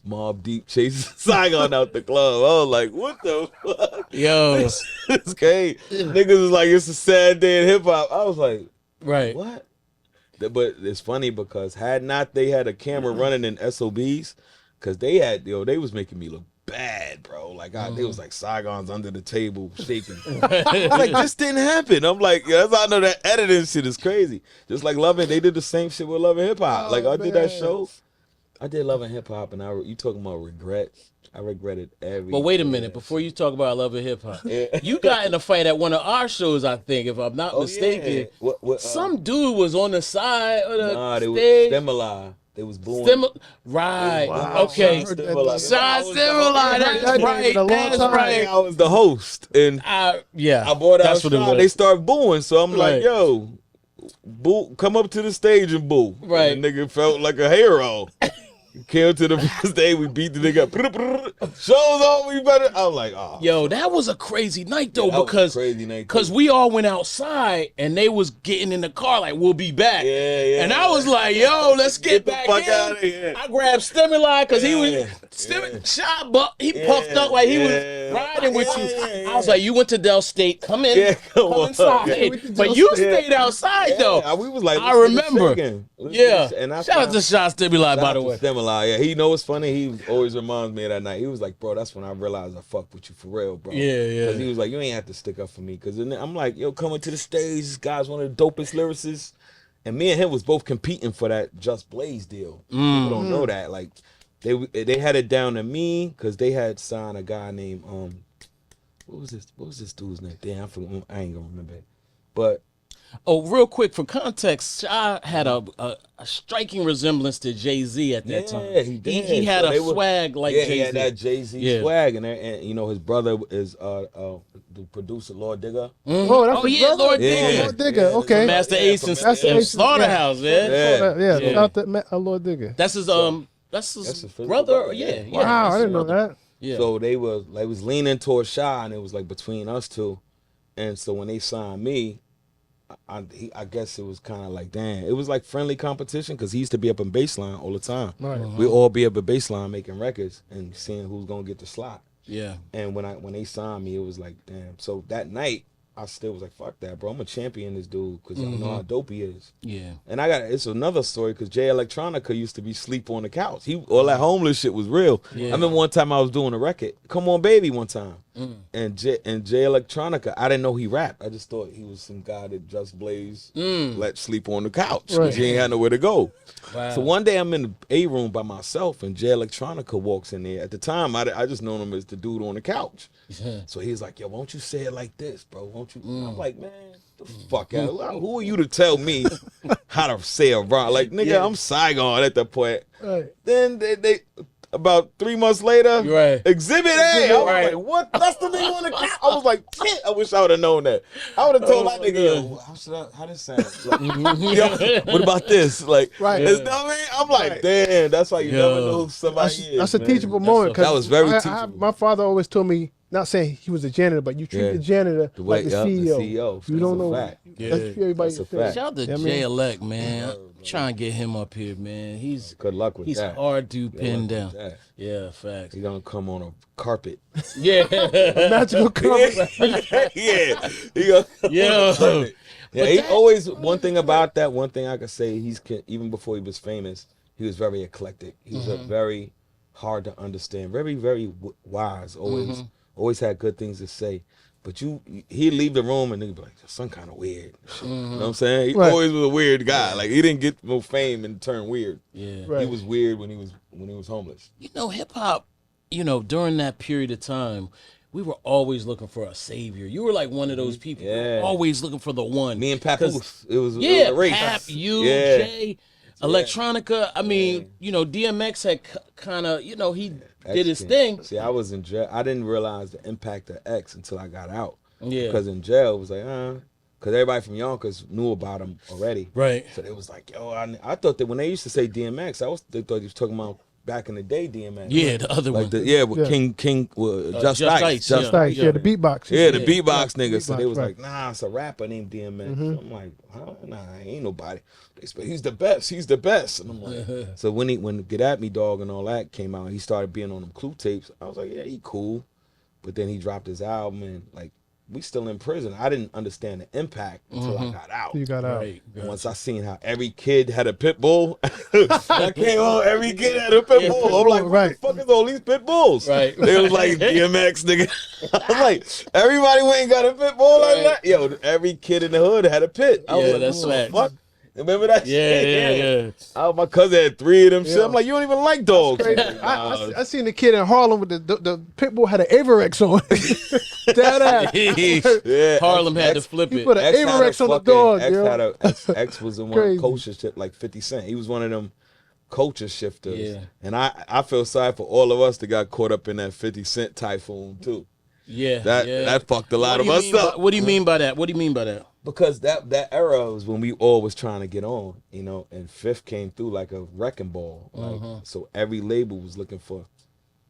Mobb Deep chasing Saigon out the club. I was like, what the fuck? Yo. It's crazy. Niggas was like, it's a sad day in hip hop. I was like, what? But it's funny because had not they had a camera running in SOBs, because they was making me look bad, bro. Like they was like Saigon's under the table shaking. Like this didn't happen. I'm like, that's how I know that editing shit is crazy. Just like Lovin', they did the same shit with Love and Hip Hop. Like I did that show. I did Love and Hip Hop, and you talking about regret? I regretted everything. But wait a minute, before you talk about Love and Hip Hop, you got in a fight at one of our shows, I think, if I'm not mistaken. Yeah. What, some dude was on the side of the they stage. was Stimuli. They was booing. Right. Wow. Okay. Sean Stimuli. That's right. That's right. I was the host, and I bought out Sean. They start booing, so I'm like, yo, boo, come up to the stage and boo. Right. And the nigga felt like a hero. Came to the first day, we beat the nigga up. Show's on, we better. I was like, oh. Yo, that was a crazy night though, because we all went outside and they was getting in the car like, we'll be back. Yeah. And I was like, yo, let's get back the fuck in. Out of here. I grabbed Stimuli because he was shot, but he puffed up like he was riding with you. I was like, you went to Del State, come in, come inside. But you stayed outside though. We was like, I remember. Yeah. And shout out to Sean Stimuli, by the way. Yeah, he know what's funny. He always reminds me of that night. He was like, bro, that's when I realized I fucked with you for real, bro. Yeah. Because he was like, you ain't have to stick up for me. Because I'm like, yo, coming to the stage, this guy's one of the dopest lyricists. And me and him was both competing for that Just Blaze deal. People don't know that. Like, they had it down to me because they had signed a guy named, what was this dude's name? Damn, I ain't gonna remember it. But real quick, for context, Shy had a striking resemblance to Jay-Z at that time. Yeah, he did. He had a swag like Jay-Z. He had that Jay-Z swag. And you know, his brother is the producer, Lord Digger. Oh, that's his brother? Lord Digger. Yeah. Lord Digger, okay. From Master Ace and Slaughterhouse, Lord Digger. That's his brother. Yeah. Wow, I didn't know that. Yeah. So they was leaning towards Shy, and it was like between us two. And so when they signed me, I guess it was kind of like, damn, it was like friendly competition because he used to be up in Baseline all the time. Right. We all be up at Baseline making records and seeing who's gonna get the slot. Yeah. And when they signed me, it was like, damn. So that night, I still was like, fuck that, bro. I'm a champion this dude because I know how dope he is. Yeah. And it's another story because Jay Electronica used to be sleep on the couch. All that homeless shit was real. Yeah. I remember one time I was doing a record, Come On Baby one time. And Jay Electronica, I didn't know he rapped. I just thought he was some guy that Just Blaze let sleep on the couch because he ain't had nowhere to go. Wow. So one day I'm in the A room by myself and Jay Electronica walks in there. At the time, I just known him as the dude on the couch. Yeah. So he's like, yo, won't you say it like this, bro? Won't you? I'm like, man, the fuck out. Who are you to tell me how to say a rhyme? Like, nigga, I'm Saigon at that point. Right. Then they about 3 months later, Exhibit A. I was like, what? That's the nigga on the couch. I was like, shit, I wish I would have known that. I would have told that nigga, yo, how this sound? Like, yo, what about this? Like, you know what I mean? I'm like, damn, that's why you never know who somebody is. That's a teachable moment. That was very teachable. My father always told me, not saying he was a janitor, but you treat the janitor like the CEO. You don't know. Let's treat everybody. Shout out to Jay Elect, man. I'm trying to get him up here, man. Good luck with that. He's hard to pin down. Yeah, facts. He's gonna come on a carpet. Yeah, a magical carpet. Yeah, he gonna yeah. He always one thing about that. One thing I could say, even before he was famous, he was very eclectic. He was a very hard to understand. Very, very wise. Always had good things to say. But he'd leave the room and they'd be like, "Son, kind of weird." You know what I'm saying? He always was a weird guy. Like he didn't get no fame and turn weird. Yeah, he was weird when he was homeless. You know, hip hop. You know, during that period of time, we were always looking for a savior. You were like one of those people. Yeah. Always looking for the one. Me and Papoose. It was a race. Pap, you, Jay, Electronica. I mean, you know, DMX had kind of, you know, he did his thing. See, I was in jail. I didn't realize the impact of X until I got out. Yeah. Because in jail, it was like, because everybody from Yonkers knew about him already. Right. So it was like, yo, I thought that when they used to say DMX, they thought he was talking about back in the day DMX. Yeah, the other one. With King, Just Ice. Just Ice, the beatbox. Yeah, the beatbox nigga. So they was like, nah, it's a rapper named DMX. So I'm like, nah, ain't nobody. They said, he's the best. He's the best. And I'm like, so when Get At Me Dog and all that came out, he started being on them Clue tapes. I was like, yeah, he cool. But then he dropped his album and like, we still in prison. I didn't understand the impact until I got out. You got out. Right, gotcha. Once I seen how every kid had a pit bull, I came home, every kid had a pit bull. I'm like, what the fuck is all these pit bulls? Right. They was like, DMX, nigga. I'm like, everybody went and got a pit bull like that? Yo, every kid in the hood had a pit. I was like, that's what the fuck? Remember that shit? Yeah. My cousin had 3 of them shit. I'm like, you don't even like dogs. I seen the kid in Harlem with the pit bull had an Averex on. Dead ass. Harlem had to flip it. He put an Averex on the dog, X was in one culture shit like 50 Cent. He was one of them culture shifters. Yeah. And I feel sorry for all of us that got caught up in that 50 Cent typhoon too. Yeah. That fucked a lot of us up. What do you mean by that? What do you mean by that? Because that era was when we all was trying to get on, you know, and Fifth came through like a wrecking ball. Like, so every label was looking for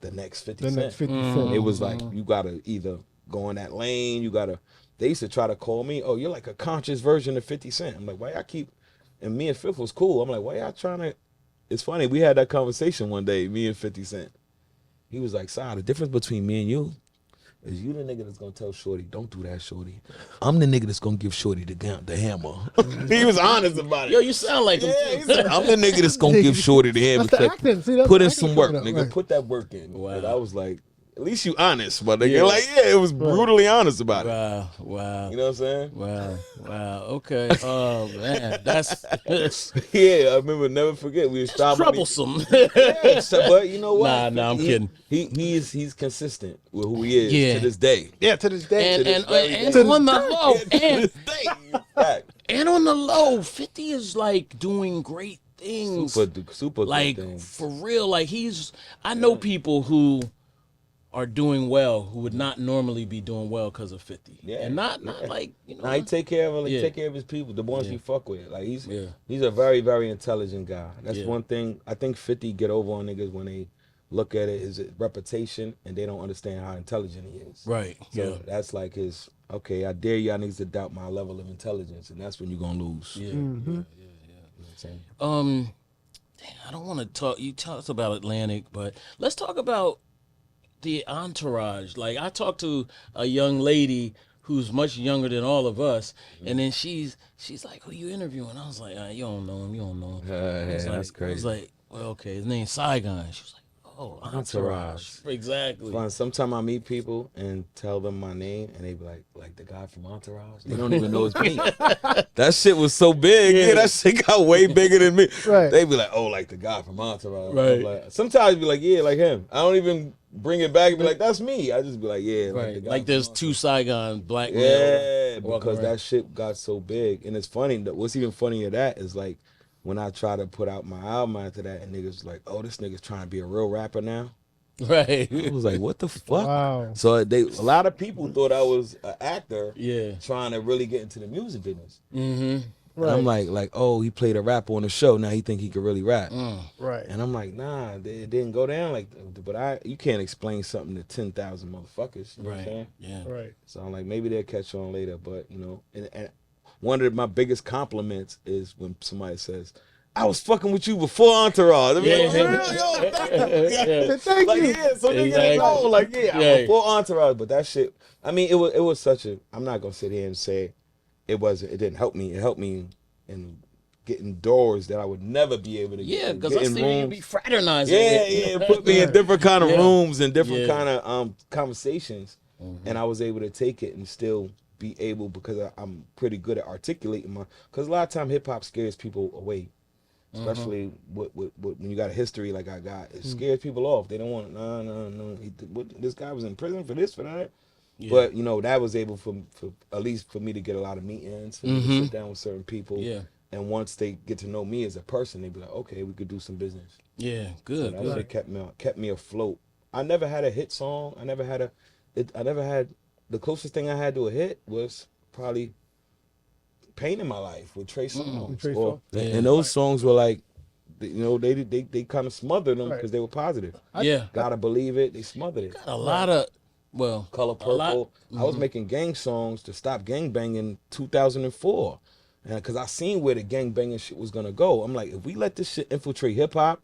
the next 50 Cent. It was like, you got to either go in that lane, they used to try to call me, oh, you're like a conscious version of 50 Cent. I'm like, why y'all keep, and me and Fifth was cool. I'm like, why y'all trying to, it's funny, we had that conversation one day, me and 50 Cent. He was like, the difference between me and you is you the nigga that's gonna tell Shorty, don't do that, Shorty. I'm the nigga that's gonna give Shorty the hammer. He was honest about it. Yo, you sound like him. Yeah, I'm the nigga that's gonna give Shorty the hammer. Put in some work, nigga. Right. Put that work in. Wow. And I was like, at least you honest, but nigga, it was brutally honest about it. Wow. You know what I'm saying? Wow. Okay. Oh man, that's yeah. I remember, never forget. We was troublesome. But you know what? Nah, I'm kidding. He's consistent with who he is to this day. Yeah, to this day. And on the low, and on the low, 50 is like doing great things. Super like good things. For real. Like I know people who are doing well who would not normally be doing well because of 50. Yeah. And not like, you know. Nah, he take care of his people, the ones he fuck with. Like he's a very, very intelligent guy. That's one thing. I think 50 get over on niggas when they look at it as a reputation and they don't understand how intelligent he is. Right. So that's like his, okay, I dare y'all niggas to doubt my level of intelligence, and that's when you're gonna lose. Yeah. You know what I'm saying? I don't want to talk, you talked about Atlantic, but let's talk about the Entourage. Like, I talked to a young lady who's much younger than all of us, and then she's like, who you interviewing? I was like, you don't know him. That's crazy. I was like, well, okay, his name's Saigon. She was like, oh, Entourage. Exactly. Fun. Sometimes I meet people and tell them my name, and they be like the guy from Entourage. They don't even know it's me. That shit was so big. Yeah, that shit got way bigger than me. Right. They be like, oh, like the guy from Entourage. Right. Like, sometimes be like, yeah, like him. I don't even bring it back and be like, that's me. I just be like, yeah. Right. Like, the guy like there's two Saigon black men. Yeah, because that shit got so big. And it's funny. What's even funnier that is like, when I try to put out my album after that, and niggas like, oh, this nigga's trying to be a real rapper now. Right. I was like, what the fuck? Wow. So a lot of people thought I was an actor trying to really get into the music business. Mm-hmm. Right. I'm like, oh, he played a rapper on the show. Now he think he could really rap. Right. And I'm like, nah, it didn't go down like that. But you can't explain something to 10,000 motherfuckers. You know what I'm saying? Yeah. Right. So I'm like, maybe they'll catch on later. But, you know, and one of my biggest compliments is when somebody says, I was fucking with you before Entourage. I mean, Thank you. Yeah, so niggas know, like, before Entourage. But that shit, I mean, it was such a, I'm not going to sit here and say it didn't help me. It helped me in getting doors that I would never be able to get. Yeah, because I see you be fraternizing. Yeah, put me in different kind of rooms and different kind of conversations, and I was able to take it and still be able, because I'm pretty good at articulating because a lot of time hip hop scares people away, especially when you got a history like I got. It scares people off. They don't want no. This guy was in prison for this, for that. Yeah. But you know, that was able for at least for me to get a lot of meetings, for me to sit down with certain people. Yeah. And once they get to know me as a person, they be like, okay, we could do some business. Yeah, good. So that shit kept me afloat. I never had a hit song. I never had the closest thing I had to a hit was probably Pain in My Life with Trey Songz. And those songs were like, you know, they kind of smothered them because they were positive. Gotta Believe It. They smothered it. Got a lot of Color Purple. I was making gang songs to stop gang banging 2004. Because I seen where the gang banging shit was gonna go. I'm like, if we let this shit infiltrate hip hop,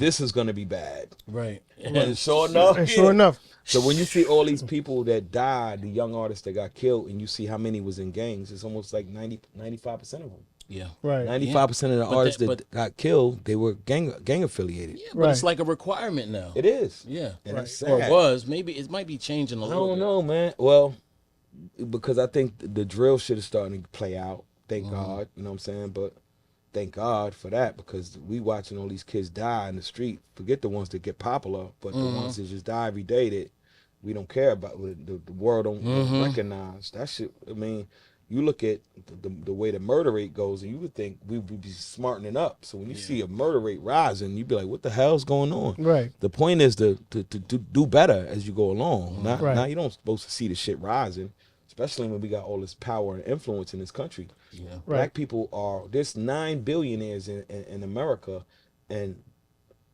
this is gonna be bad. Right. And sure enough. So when you see all these people that died, the young artists that got killed, and you see how many was in gangs, it's almost like 95% of them. Yeah. Right. 95% of the artists that got killed, they were gang affiliated. Yeah, but it's like a requirement now. It is. Yeah. And that's sad. Or it was. Maybe it might be changing a little bit. I don't know, man. Well, because I think the drill shit is starting to play out. Thank God, you know what I'm saying? But thank God for that, because we watching all these kids die in the street. Forget the ones that get popular, but the ones that just die every day that we don't care about, the world don't recognize. That shit, I mean, you look at the way the murder rate goes, and you would think we would be smartening up. So when you see a murder rate rising, you'd be like, what the hell's going on? Right. The point is to do better as you go along. Now you don't supposed to see the shit rising, especially when we got all this power and influence in this country. Yeah. Black people there's 9 billionaires in America, and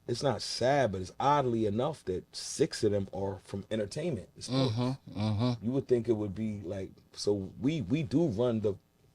it's not sad, but it's oddly enough that 6 of them are from entertainment. You would think it would be like, so we do run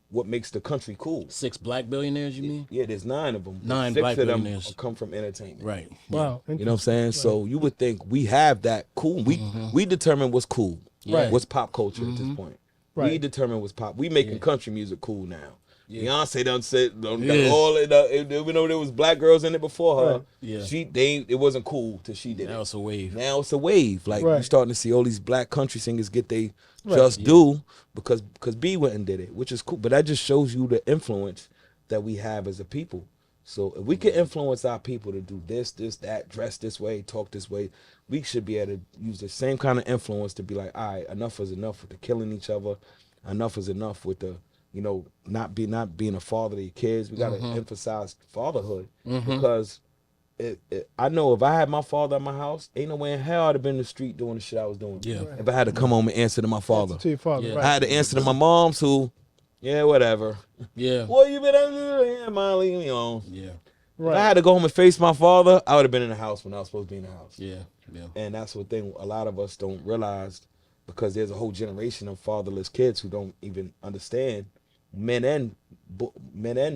what makes the country cool. 6 black billionaires, you mean? Yeah, there's 9 of them. 9 6 black of them billionaires come from entertainment. Right. Wow. You know what I'm saying? Right. So you would think we have that cool. We determine what's cool. Right. What's pop culture at this point. Right. We determine what's pop. We making country music cool now. Beyonce done said all even though there was black girls in it before her. Right. Yeah. It wasn't cool till she did it. Now it's a wave. Now it's a wave. Like you're starting to see all these black country singers get they just due because B went and did it, which is cool. But that just shows you the influence that we have as a people. So if we can influence our people to do this, that, dress this way, talk this way, we should be able to use the same kind of influence to be like, all right, enough is enough with the killing each other. Enough is enough with the, you know, not being a father to your kids. We got to emphasize fatherhood because I know if I had my father at my house, ain't no way in hell I'd have been in the street doing the shit I was doing. Yeah. If I had to come home and answer to my father. To your father, I had to answer to my moms who, whatever. Yeah. Well, you been yeah, mom, leave me alone. Yeah. Right. If I had to go home and face my father, I would have been in the house when I was supposed to be in the house. Yeah. Yeah. And that's the thing a lot of us don't realize, because there's a whole generation of fatherless kids who don't even understand, men and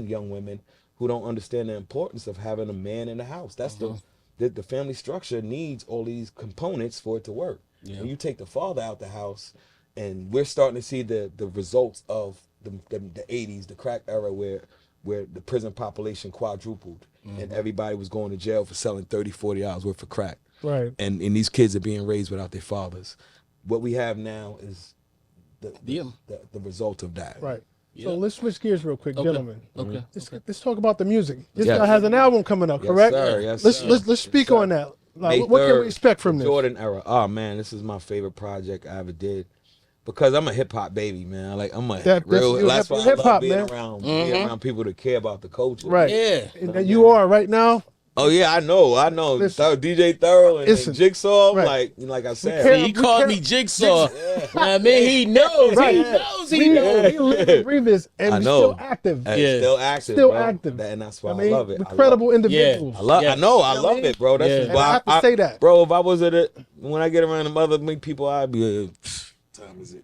young women who don't understand the importance of having a man in the house. That's the family structure needs all these components for it to work. Yeah. When you take the father out the house, and we're starting to see the results of the 80s, the crack era, where the prison population quadrupled and everybody was going to jail for selling 30, 40 hours worth of crack. Right. And these kids are being raised without their fathers. What we have now is the result of that. Right. Yeah. So let's switch gears real quick, gentlemen. Okay. Let's talk about the music. This guy has an album coming up, correct? Sir, yes, let's speak on that. Like, what can we expect from this? Jordan era. Oh man, this is my favorite project I ever did. Because I'm a hip hop baby, man. Like I'm that's why I love being around people that care about the culture. Right. Yeah. And you are right now. Oh yeah, I know. DJ Thorough and Jigsaw. Like I said, he called me Jigsaw. I mean, he knows. Right. He knows. We live and breathe this, and we're still active. Still active. Still active. And that's why I love it. Incredible individuals. I love it, bro. That's why I have to say that, bro. If I was at it, when I get around the other people, I'd be. Time is it?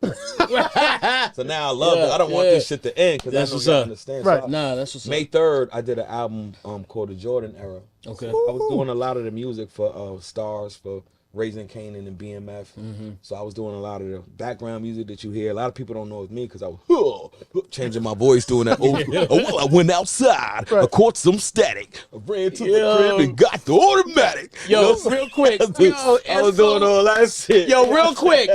So now I love it. I don't want this shit to end because I know you understand. Right. So that's what's May 3rd, I did an album called The Jordan Era. Okay. I was doing a lot of the music for stars, for Raising Canaan and BMF. So I was doing a lot of the background music that you hear. A lot of people don't know it's me because I was changing my voice doing that old school. Well, I went outside, I caught some static, I ran to the crib and got the automatic. Yo, real quick. I was doing all that shit. Yo, real quick.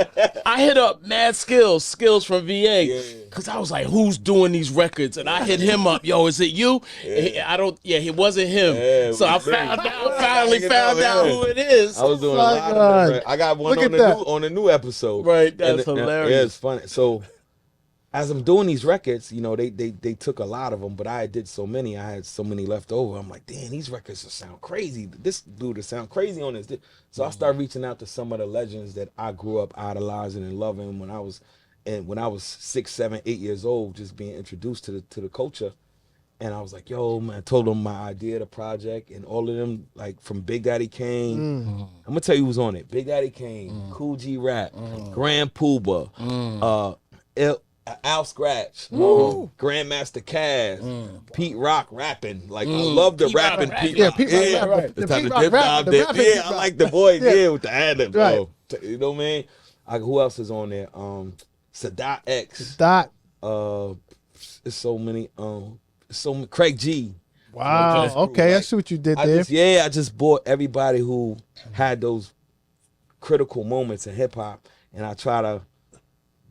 I hit up Mad Skills from VA. Because I was like, who's doing these records? And I hit him up. Yo, is it you? It wasn't him. So I finally found out who it is. I was doing a lot of them. I got one on the new episode. Right, that's hilarious. Yeah, it's funny. So as I'm doing these records, you know, they took a lot of them, but I did so many. I had so many left over. I'm like, damn, these records will sound crazy. This dude will sound crazy on this. So I started reaching out to some of the legends that I grew up idolizing and loving when I was 6, 7, 8 years old, just being introduced to the culture. And I was like, yo, man, I told them my idea of the project, and all of them, like from Big Daddy Kane. I'm gonna tell you who's on it. Big Daddy Kane, Cool G Rap, Grand Poobah, Al Scratch, Grandmaster Caz, Pete Rock rapping. Like I love the rapping Pete Rock. Pete Rock, right. The time to dip down there. Yeah, I like the boy, with the ad-lib. Right. You know what I mean? Who else is on there? Sadat X. There's so many. Craig G. Wow. Okay, I see what you did there. I just bought everybody who had those critical moments in hip hop, and I try to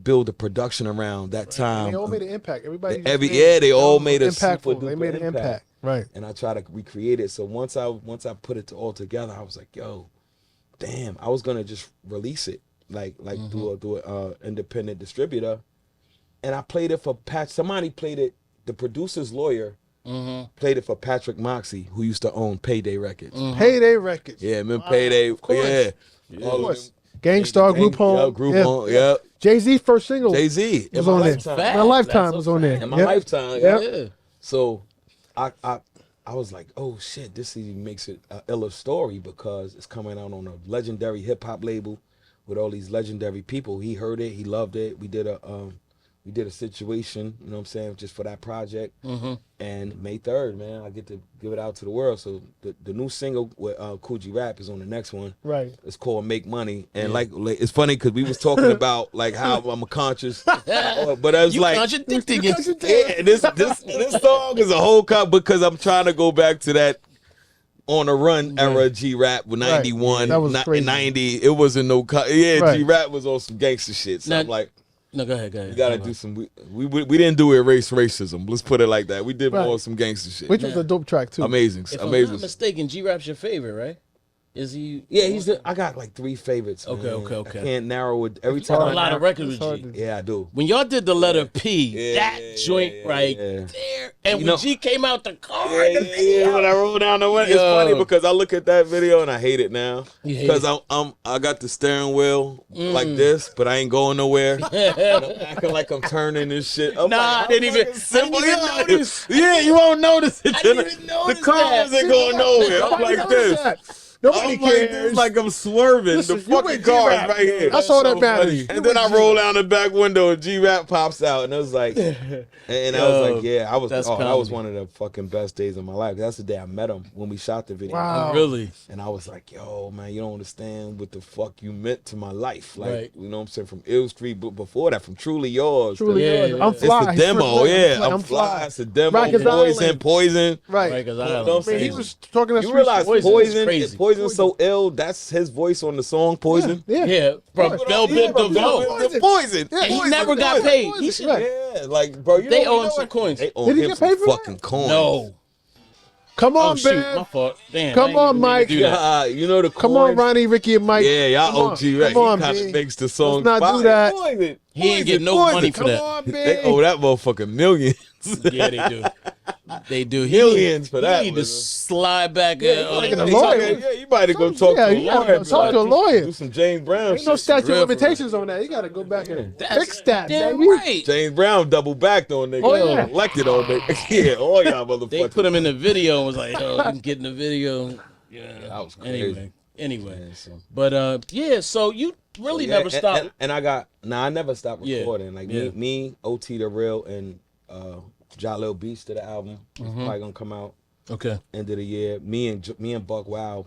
build a production around that time. And they all made an impact. Everybody. They all made a impactful. They made an impact. Right. And I try to recreate it. So once I put it all together, I was like, yo, damn, I was gonna just release it, like do a independent distributor, and I played it for Somebody played it. The producer's lawyer played it for Patrick Moxie, who used to own Payday Records. Payday Records. Yeah, Payday. Of course. Yeah. Of course. Gangstar, Group Home. Group Home, yeah. Jay-Z first single. Jay-Z. Was on there. My Lifetime was on there. In My Lifetime, yeah. So I was like, oh shit, this even makes it an iller story because it's coming out on a legendary hip-hop label with all these legendary people. He heard it, he loved it. We did a situation, you know what I'm saying, just for that project. And May 3rd, man, I get to give it out to the world. So the new single with Cool G Rap is on the next one. Right. It's called Make Money. And like it's funny because we was talking about like how I'm a conscious, but I was like, contradicting it. Yeah, this song is a whole because I'm trying to go back to that On the Run era G Rap with 91, that was 90. It wasn't no G Rap was on some gangster shit. So I'm like, no, go ahead. You gotta do some. We didn't do erase racism. Let's put it like that. We did more some gangster shit. Which was a dope track too. Amazing. If I'm not mistaken, G Rap's your favorite, right? Is he? Yeah, I got like 3 favorites. Okay. I can't narrow it every time. A lot of records with G. Yeah, I do. When y'all did the letter P, that joint right there, and when G came out the car, when I rolled down the window, it's funny because I look at that video and I hate it now because I got the steering wheel like this, but I ain't going nowhere. And I'm acting like I'm turning this shit. I didn't even notice. Yeah, you won't notice it. I didn't even notice the car isn't going nowhere. I'm like this. Nobody cares. Like I'm swerving. Listen, the fucking car is right here. That's all that matters. And then I roll down the back window and G-Rap pops out. And it was like, and I was like, that was one of the fucking best days of my life. That's the day I met him when we shot the video. Wow. Really? And I was like, yo, man, you don't understand what the fuck you meant to my life. Like, you know what I'm saying? From Ill Street, but before that, from Truly Yours. Truly Yours. I'm fly. It's the demo, I'm fly. It's the demo. Poison. Right. He was talking to you realize Poison's so ill. That's his voice on the song Poison. Yeah. From Bell Bip to Vote. Poison. And he never got paid. Yeah, like, bro, they owe him some coins. They owe him some fucking coins. No. Come on, man. My fault. Damn. Come on, Mike. You know the coins. Come on, Ronnie, Ricky, and Mike. Yeah, y'all OG, right? Come on, he kind of makes the song. Let's not do that. He ain't get no money for that. On, they owe that motherfucker millions. Yeah, they do. They do. Millions for that. He need to slide back. Like a lawyer. Yeah, you might to go talk to a lawyer. Talk to a lawyer. Do some James Brown. Ain't no statute of limitations on that. You got to go back and fix that, damn baby. Right. James Brown double backed on niggas. Oh, yeah. Elected on niggas. Yeah, all y'all motherfuckers. They put him in the video and was like, "Oh, you can get in the video." Yeah, that was crazy. Anyway. But so you really never stopped. And I never stopped recording. Like me, OT the Real, and Jalil Beast to the album. It's probably gonna come out. Okay. End of the year. Me and Buck Wow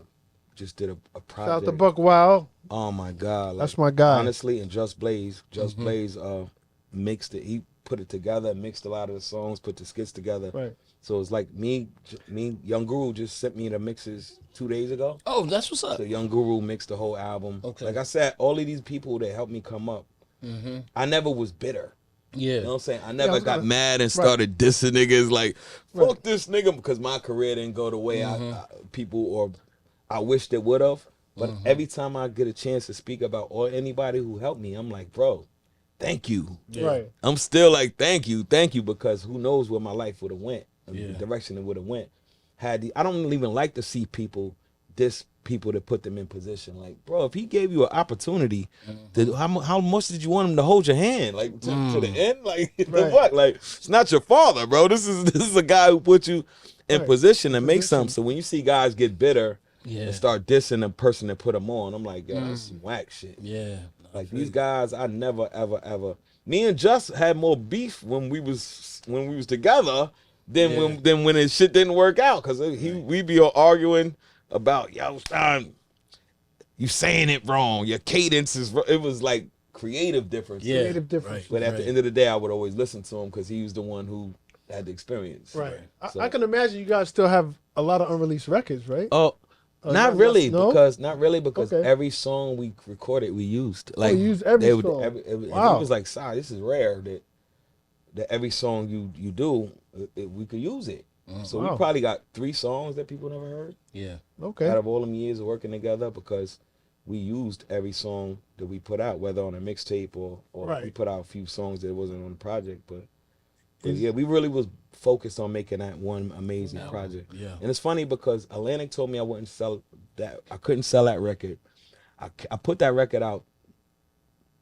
just did a project. Shout out to Buck Wild. Oh my God, like, that's my guy. Honestly, and Just Blaze mixed it. He put it together, mixed a lot of the songs, put the skits together. Right. So it's like me, Young Guru just sent me the mixes 2 days ago. Oh, that's what's up. So Young Guru mixed the whole album. Okay. Like I said, all of these people that helped me come up, I never was bitter. Yeah. You know what I'm saying? I never got mad and started dissing niggas like, fuck this nigga, because my career didn't go the way I wished it would have. But every time I get a chance to speak about anybody who helped me, I'm like, bro, thank you. Yeah. Right. I'm still like, thank you, because who knows where my life would have went, the direction it would have went. I don't even like to see people diss people to put them in position. Like, bro, if he gave you an opportunity, how much did you want him to hold your hand? Like to the end? Like the fuck? Like, it's not your father, bro. This is a guy who put you in position to make something. So when you see guys get bitter and start dissing the person that put them on, I'm like, yo, that's some whack shit. Yeah. Like these guys, I never ever. Me and Just had more beef when we was together than when his shit didn't work out, because we be arguing about, yo, son, you saying it wrong, your cadence is wrong. It was like creative difference. Yeah. Creative difference. But at the end of the day, I would always listen to him because he was the one who had the experience. Right. So, I can imagine you guys still have a lot of unreleased records, right? Oh, not really, because every song we recorded, we used. Like, you used every song. He was like, "Sorry, this is rare that every song you do, we could use it." So we probably got 3 songs that people never heard. Yeah. Okay. Out of all them years of working together, because we used every song that we put out, whether on a mixtape or we put out a few songs that wasn't on the project. But yeah, we really was focused on making that one amazing project. Yeah. And it's funny because Atlantic told me I wouldn't sell that. I couldn't sell that record. I put that record out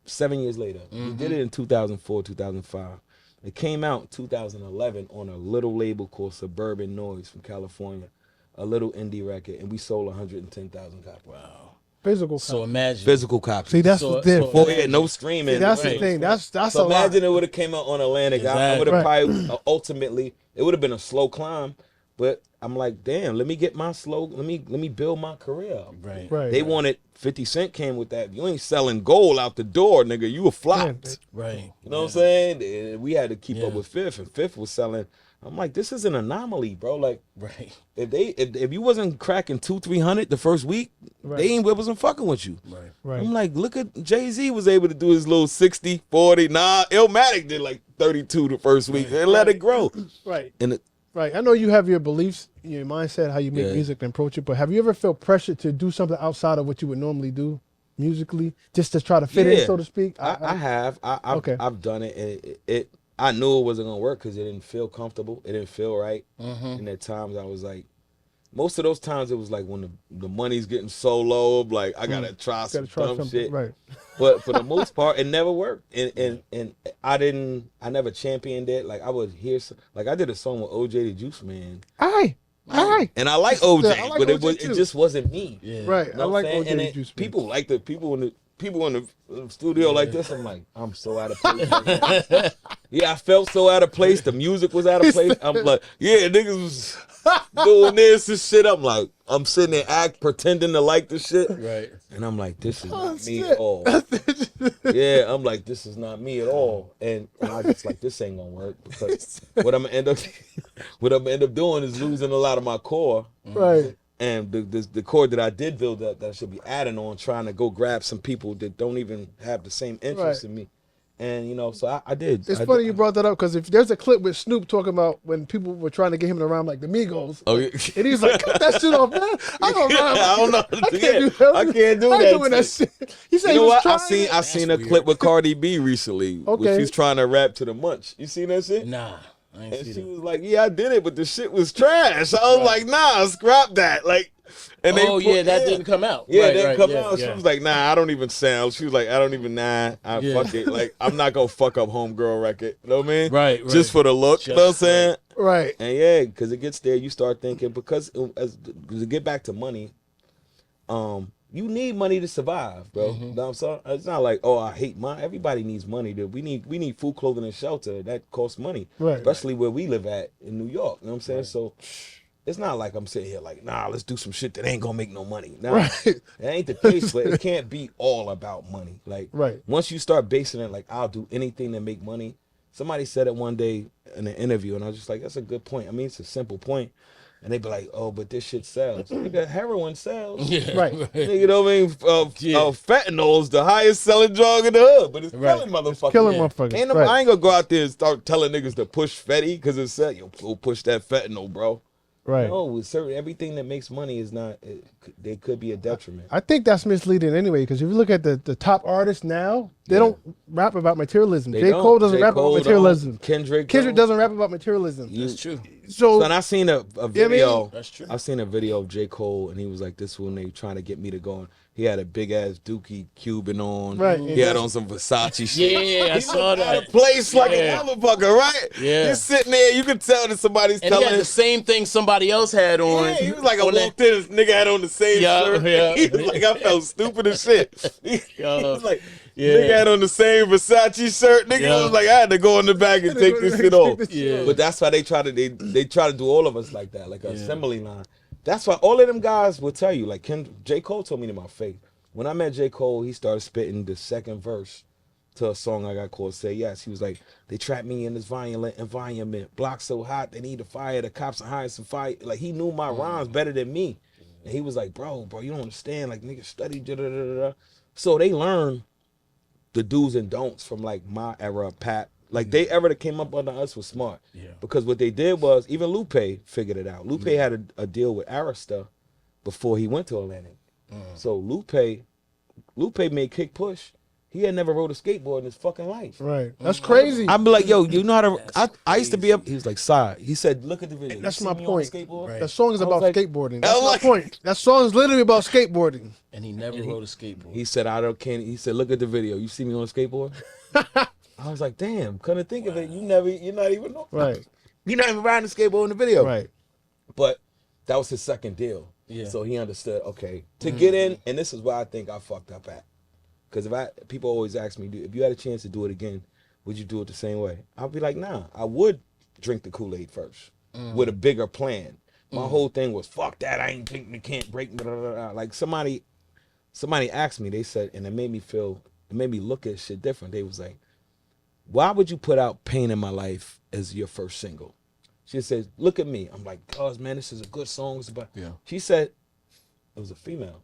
7 years later. We did it in 2004, 2005. It came out in 2011 on a little label called Suburban Noise from California, a little indie record, and we sold 110,000 copies. Wow. Physical So imagine. Physical copies. See, that's the difference. No streaming. See, that's the thing. That's so a imagine lot. it would have came out on Atlantic. Exactly. I would have probably, ultimately, it would have been a slow climb, but I'm like, damn, let me build my career up. Right. They wanted 50 Cent came with that. You ain't selling gold out the door, nigga. You were flopped. Right. You know what I'm saying? And we had to keep up with Fifth, and Fifth was selling. I'm like, this is an anomaly, bro. Like, if you wasn't cracking 200-300 the first week, they wasn't fucking with you. Right. I'm like, look at Jay-Z was able to do his little 60, 40. Nah, Illmatic did like 32 the first week and let it grow. Right. And I know you have your beliefs, your mindset, how you make music and approach it, but have you ever felt pressure to do something outside of what you would normally do musically, just to try to fit in, so to speak? I have. I've done it, and I knew it wasn't gonna work because it didn't feel comfortable. It didn't feel right. And at times I was like, most of those times it was like when the money's getting so low, like I gotta try some dumb shit. Right. But for the most part, it never worked. And I never championed it. Like I would hear, like I did a song with OJ the Juice Man. Aye. And I like OJ, but it just wasn't me. Yeah. Right. You know I like OJ the Juice Man. People like the people in the studio like this. I'm like, I'm so out of place. Yeah, I felt so out of place. The music was out of place. I'm like, yeah, niggas was doing this and shit. I'm like, I'm sitting there pretending to like the shit. Right. And I'm like, this is not me at all. Yeah, I'm like, this is not me at all. And I just like, this ain't gonna work, because what I'm gonna end up doing is losing a lot of my core. Right. And the chord that I did build up, that I should be adding on, trying to go grab some people that don't even have the same interest in me. And, you know, so I did. It's funny you brought that up, because if there's a clip with Snoop talking about when people were trying to get him to rhyme like the Migos. Oh, yeah. And he's like, cut that shit off, man. I don't rhyme. I don't know. I can't do I that. doing that shit. He said, you know what? I seen a clip with Cardi B recently. Okay. She's trying to rap to the Munch. You seen that shit? Nah. And she was like, yeah, I did it, but the shit was trash. I was like, nah, scrap that. Like, and that didn't come out. Yeah, didn't come out. She was like, nah, I don't even sound. She was like, I don't even, fuck it. Like, I'm not gonna fuck up Homegirl record. You know what I mean? Right. Just for the look. You know what I'm saying? Right. And yeah, because it gets there, you start thinking, because to get back to money, you need money to survive, bro. You know what I'm saying? It's not like, oh, I hate money. Everybody needs money. We need food, clothing, and shelter. That costs money. Right. Especially where we live at in New York. You know what I'm saying? So it's not like I'm sitting here like, nah, let's do some shit that ain't gonna make no money. Nah, that ain't the case, but it can't be all about money. Like, once you start basing it like, I'll do anything to make money. Somebody said it one day in an interview, and I was just like, that's a good point. I mean, it's a simple point. And they be like, oh, but this shit sells. Nigga, heroin sells. Nigga, you know what I mean? Fentanyl's the highest selling drug in the hood, but it's killing motherfuckers. It's killing motherfuckers. I ain't gonna go out there and start telling niggas to push Fetty because it said, yo, go push that fentanyl, bro. No, with everything that makes money is not. They could be a detriment. I think that's misleading anyway, because if you look at the top artists now, they don't rap about materialism. J. Cole doesn't rap about materialism. Kendrick doesn't rap about materialism. That's true. So and I seen a video. That's true. I seen a video of J. Cole, and he was like, "This when they trying to get me to go on." He had a big ass Dookie Cuban on. He had on some Versace shit. I saw that. Out of place like a motherfucker, right? He's sitting there. You can tell that somebody's telling him. He had the same thing somebody else had on. He was like, I walked in, this nigga had on the same shirt. He was like, I felt stupid as shit. He was like, nigga had on the same Versace shirt. Nigga was like, I had to go in the back and take this shit off. But that's why they try to do all of us like that, like an assembly line. That's why all of them guys will tell you, like J. Cole told me to my face. When I met J. Cole, he started spitting the second verse to a song I got called Say Yes. He was like, they trapped me in this violent environment. Block so hot, they need a fire. The cops are hiring some fire. Like, he knew my rhymes better than me. And he was like, bro, you don't understand. Like, niggas study, da-da-da-da-da. So they learn the do's and don'ts from, like, my era, Pat. Like, they ever that came up under us was smart. Because what they did was, even Lupe figured it out. Lupe had a deal with Arista before he went to Atlantic. So Lupe made Kick Push. He had never rode a skateboard in his fucking life. That's crazy. I'm like, yo, you know how to... I used to be up... He was like, "Side." He said, look at the video. That's my point. That song is about skateboarding. That's my point. That song is literally about skateboarding. And he never rode a skateboard. He said, he said, look at the video. You see me on a skateboard? I was like, damn, couldn't think of it. You're not even know. You're not even riding a skateboard in the video. But that was his second deal. So he understood, okay, to get in, and this is where I think I fucked up at. Because people always ask me, if you had a chance to do it again, would you do it the same way? I'll be like, nah, I would drink the Kool-Aid first with a bigger plan. My whole thing was, fuck that, I ain't think they can't break me. Like somebody asked me, they said, and it made me look at shit different. They was like, why would you put out Pain in My Life as your first single? She said, look at me. I'm like, cuz, man, this is a good song. She said, it was a female.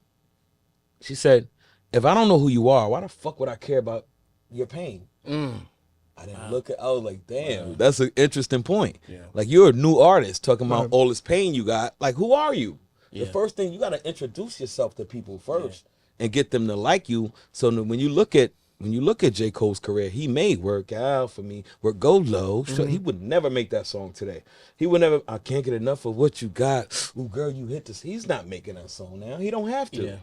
She said, if I don't know who you are, why the fuck would I care about your pain? I didn't look at, I was like, damn, that's an interesting point. Like, you're a new artist talking about all this pain you got. Like, who are you? The first thing, you got to introduce yourself to people first and get them to like you. So when you look at J. Cole's career, he made Work Out For Me, Go Low. He would never make that song today. He would never, I can't get enough of what you got. Ooh, girl, you hit this. He's not making that song now. He don't have to.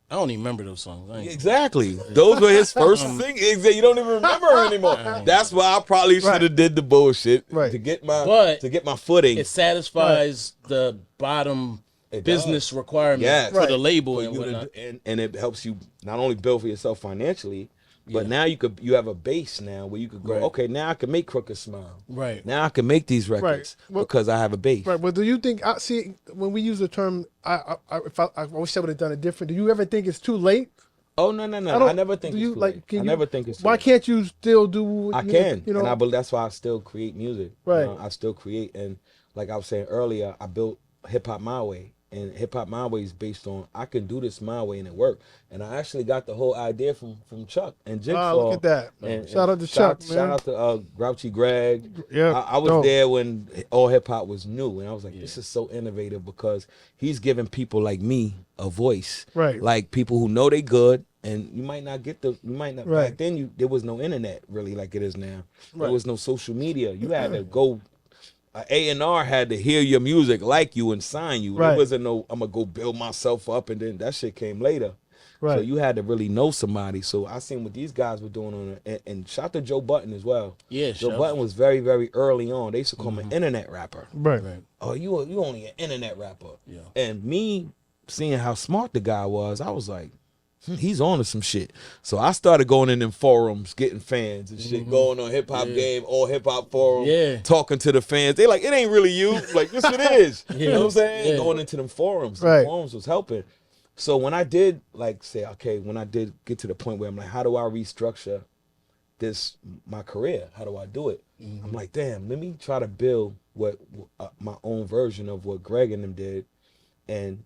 I don't even remember those songs. Exactly. Those were his first things. You don't even remember her anymore. That's why I probably should have did the bullshit to get my footing. It satisfies the bottom business requirement for the label and whatnot. And it helps you not only build for yourself financially, but now you have a base now where you could go, okay, now I can make Crooked smile. Now I can make these records because I have a base. Well, do you think, see, when we use the term, I wish I would have done it different. Do you ever think it's too late? Oh, no. I never think it's too late. I never think it's too late. Why can't you still do? I can. And that's why I still create music. I still create. And like I was saying earlier, I built Hip Hop My Way. And Hip Hop My Way is based on, I can do this my way and it worked. And I actually got the whole idea from Chuck and Jigsaw. Look at that. And shout out to Chuck, man. Shout out to Grouchy Greg. Yeah, I was there when all hip hop was new. And I was like, this is so innovative because he's giving people like me a voice. Like people who know they good. And you might not get back then there was no internet really like it is now. There was no social media. You had to go. A&R had to hear your music, like you, and sign you. There wasn't no, I'm going to go build myself up, and then that shit came later. So you had to really know somebody. So I seen what these guys were doing on it. And shout to Joe Budden as well. Joe Budden was very, very early on. They used to call him an internet rapper. Oh, you only an internet rapper. And me seeing how smart the guy was, I was like, he's on to some shit. So I started going in them forums, getting fans and shit, going on Hip Hop Game, all hip hop forum, talking to the fans. They like, it ain't really you. Like, yes, it is. You know what I'm saying? Going into them forums. The forums was helping. So when I did, like, say, okay, when I did get to the point where I'm like, how do I restructure my career? How do I do it? I'm like, damn, let me try to build what my own version of what Greg and them did, and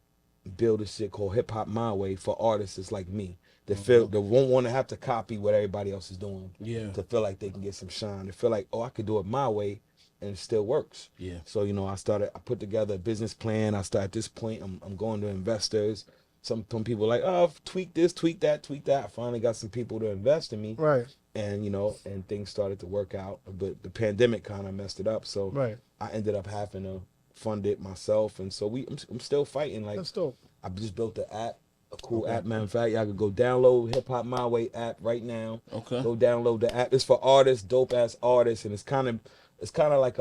build a shit called Hip Hop My Way for artists like me that won't want to have to copy what everybody else is doing. To feel like they can get some shine. To feel like, oh, I could do it my way and it still works. So, you know, I put together a business plan. At this point, I'm going to investors. Some people like, oh, tweak this, tweak that, tweak that. I finally got some people to invest in me. Right. And, you know, and things started to work out. But the pandemic kind of messed it up. So I ended up having to fund it myself. And so I'm still fighting. Like, that's dope. I just built an app, a cool app. Matter of fact, y'all could go download Hip Hop My Way app right now. Okay. Go download the app. It's for artists, dope ass artists. And it's kind of like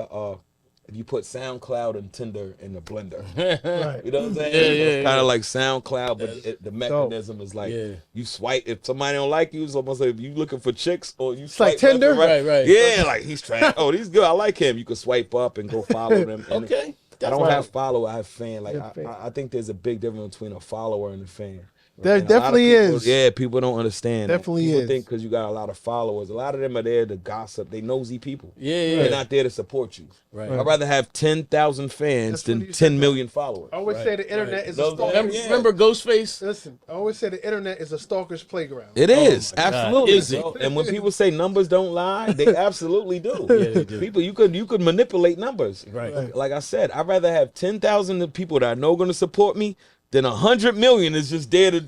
if you put SoundCloud and Tinder in a blender. Right. You know what I'm saying? It's kind of like SoundCloud, but the mechanism is like you swipe. If somebody don't like you, it's almost like if you looking for chicks or you swipe like Tinder. Right. Yeah, like he's trying. Oh, he's good. I like him. You can swipe up and go follow them. And okay. I don't have follower, I have fan. Like I think there's a big difference between a follower and a fan. There definitely is. Yeah, people don't understand. Definitely people is. think because you got a lot of followers, a lot of them are there to gossip. They nosy people. Yeah. They're not there to support you. Right. I'd rather have 10,000 fans than 10 million followers. I always say the internet is a stalker. Remember Ghostface? Listen, I always say the internet is a stalker's playground. It is. Absolutely. Is it? And when people say numbers don't lie, they absolutely do. They do. People, you could manipulate numbers. Right. Like I said, I'd rather have 10,000 people that I know going to support me than 100 million is just there to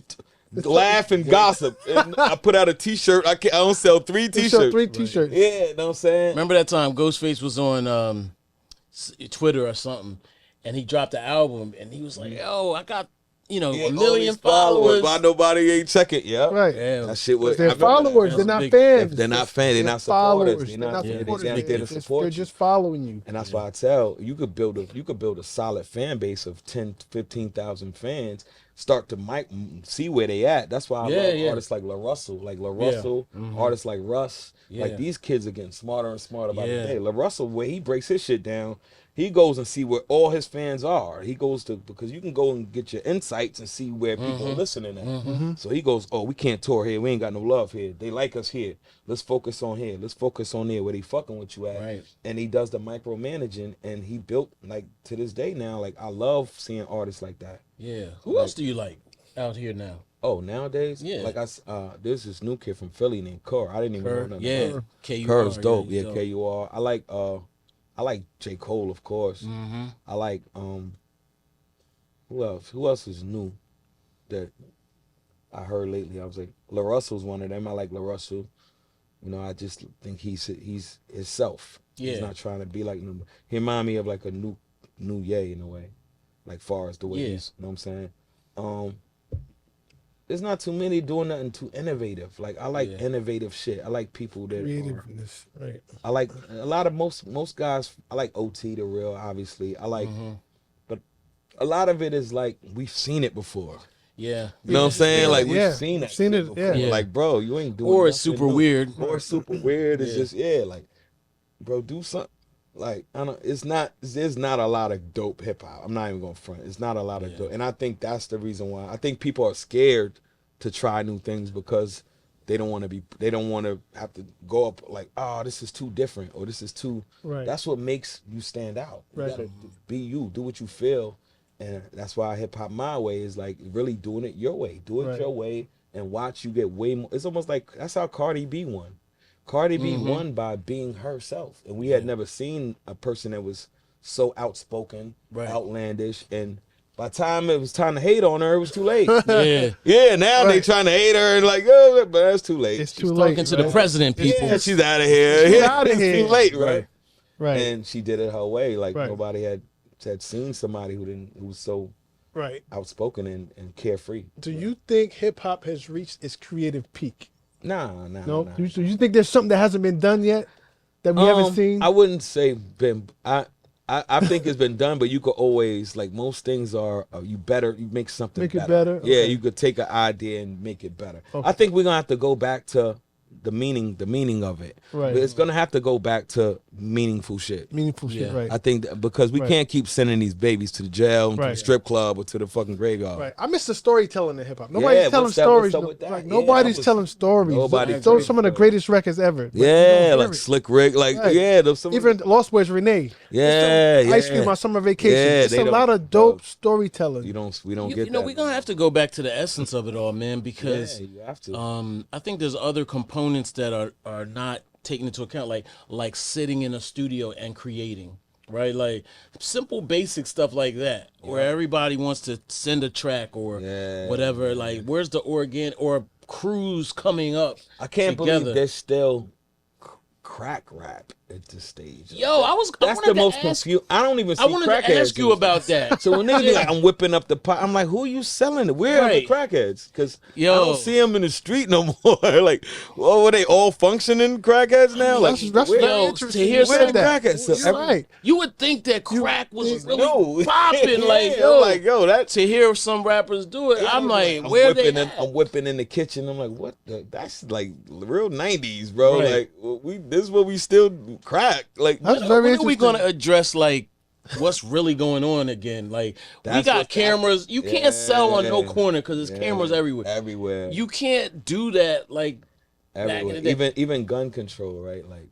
laugh and gossip. And I put out a T-shirt. I don't sell 3 T-shirts. 3 T-shirts. Yeah, you know what I'm saying? Remember that time Ghostface was on Twitter or something, and he dropped the album, and he was like, "Yo, I got a million followers. Why nobody ain't check it? Yeah, right. Yeah. That shit was. They're followers. They're not fans. They're not fans. They're not supporters. They're not supporters. They're to support. They're just following you. And that's why I tell you could build a solid fan base of 10, 15,000 fans. Start to see where they at. That's why I love artists like La Russell, artists like Russ. Like these kids are getting smarter and smarter by the day. La Russell, where he breaks his shit down, he goes and see where all his fans are. He goes to, because you can go and get your insights and see where people are listening at. So he goes, oh, we can't tour here. We ain't got no love here. They like us here. Let's focus on here. Let's focus on there where they fucking with you at. Right. And he does the micromanaging, and he built, like, to this day now, like, I love seeing artists like that. Yeah. Who else do you like out here now? Oh, nowadays? Yeah. Like, there's this new kid from Philly named Kerr. I didn't even know nothing. Yeah. K-U-R. Kerr's dope. Yeah, K-U-R. I like J. Cole, of course. I like who else? Who else is new that I heard lately? I was like, La Russell's one of them. I like La Russell. You know, I just think he's himself. Yeah. He's not trying to be like number. He remind me of like a new Ye in a way, like far as the way he's. You know what I'm saying? There's not too many doing nothing too innovative. Like I like innovative shit. I like people that creativeness, right? I like a lot of most guys. I like OT the real, obviously. I like, but a lot of it is like we've seen it before. Yeah, you know what I'm saying? Like we've seen it. Seen it. Yeah. Like bro, you ain't doing. Or it's super weird. Or it's super weird. It's just like, bro, do something. Like I don't. It's not. There's not a lot of dope hip hop. I'm not even gonna front. It's not a lot of dope, and I think that's the reason why. I think people are scared to try new things because they don't want to be. They don't want to have to go up like, oh, this is too different, or this is too. Right. That's what makes you stand out. You right. gotta be you. Do what you feel, and that's why Hip Hop My Way is like really doing it your way. Do it your way, and watch you get way more. It's almost like that's how Cardi B won. Cardi B won by being herself, and we had never seen a person that was so outspoken, outlandish, and by the time it was time to hate on her, it was too late. Now they trying to hate her and like, oh, but that's too late. It's too late. Talking to the president, people. Yeah, she's out of here. She's out of here. It's too late, right? Right. And she did it her way. Like nobody had seen somebody who was so outspoken and carefree. Do you think hip hop has reached its creative peak? Nah. Do you think there's something that hasn't been done yet that we haven't seen? I wouldn't say been. I I think it's been done, but you could always, like, most things are, you make something better. Make it better. better? Yeah, Okay. you could take an idea and make it better. Okay. I think we're going to have to go back to the meaning of it. Right. But it's going to have to go back to meaningful shit. Meaningful shit, right. I think because we can't keep sending these babies to the jail, to the strip club, or to the fucking graveyard. Right. I miss the storytelling in hip hop. Nobody's telling stories. Like, nobody's telling stories. Those are some of the greatest records ever. Yeah, like Slick Rick, like even Lost Boys Renee. Ice Cream, My Summer Vacation. It's a lot of dope storytelling. We don't get you know, that. we're gonna have to go back to the essence of it all, man, because you have to. I think there's other components that are not taken into account, like sitting in a studio and creating, right? Like simple basic stuff like that, where everybody wants to send a track or whatever. Like, where's the organ or crews coming up? I can't believe there's still crack rap at this stage. Yo, that's the most confused. I don't even see crackheads. I wanted to ask you about that. So when niggas be like, I'm whipping up the pot, I'm like, who are you selling it? Where are the crackheads? Because I don't see them in the street no more. Like, were they all functioning crackheads now? Like, that's very interesting. To hear some crackheads. So right. You would think that crack was really popping. Like, to hear some rappers do it, I'm like, where they at? I'm whipping in the kitchen. I'm like, what? That's like real 90s, bro. Right. Like, this is what we still crack. Like, that's very when are we gonna address like what's really going on again? Like, we got cameras. You can't sell on no corner because there's cameras everywhere. You can't do that like everywhere. Even gun control, right? Like,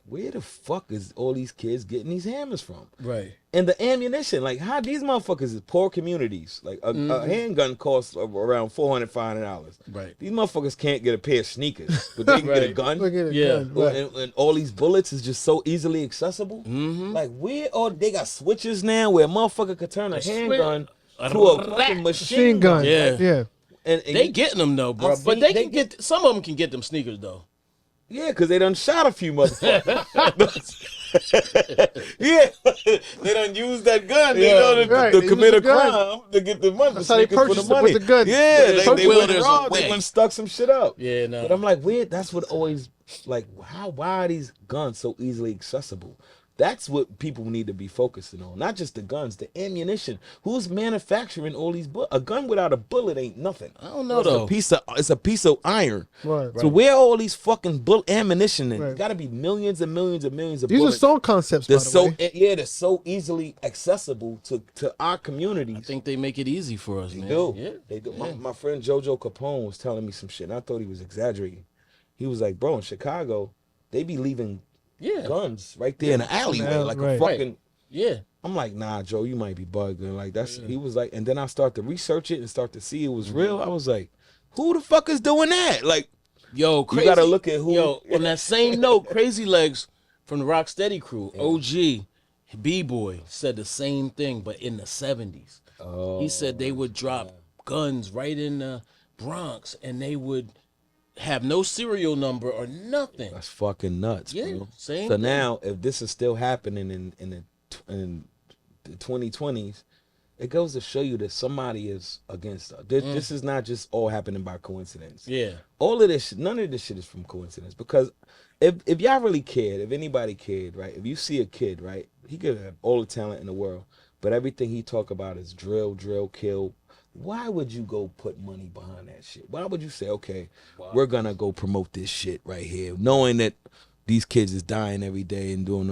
where the fuck is all these kids getting these hammers from? Right. And the ammunition, like, how these motherfuckers is poor communities. Like, a handgun costs around $400, $500. Right. These motherfuckers can't get a pair of sneakers, but they can get a gun. And all these bullets is just so easily accessible. Like, they got switches now where a motherfucker could turn a handgun to a fucking machine gun. Yeah. And they getting them though, bro. But they can get some of them can get them sneakers though. Yeah, because they done shot a few motherfuckers. They done used that gun, to commit a crime to get the money. That's how they purchased it with the gun. Yeah, they went and stuck some shit up. Yeah, no. But I'm like, weird. That's what always, like, why are these guns so easily accessible? That's what people need to be focusing on. Not just the guns, the ammunition. Who's manufacturing all these bullets? A gun without a bullet ain't nothing. I don't know though. It's a piece of iron. Right. So where are all these fucking ammunition in? It's got to be millions and millions and millions of bullets. These are song concepts, by the way. They're so easily accessible to our communities. I think they make it easy for us, man. They do. My friend JoJo Capone was telling me some shit, and I thought he was exaggerating. He was like, bro, in Chicago, they be leaving guns right there in the alleyway, like a fucking I'm like, nah, Joe, you might be bugging. Like, that's he was like, and then I start to research it and start to see it was real. I was like, who the fuck is doing that? Like, yo, Crazy, you gotta look at who. Yo, on that same note, Crazy Legs from the Rocksteady crew, OG, B-Boy said the same thing, but in the 70s. He said they would drop guns right in the Bronx, and they would have no serial number or nothing. That's fucking nuts, bro. Same so thing. Now, if this is still happening in the 2020s, it goes to show you that somebody is against us. This is not just all happening by coincidence. Yeah. All of this, none of this shit is from coincidence. Because if y'all really cared, if anybody cared, right? If you see a kid, right, he could have all the talent in the world, but everything he talk about is drill, kill. Why would you go put money behind that shit? Why would you say, okay, we're gonna go promote this shit right here, knowing that these kids is dying every day and doing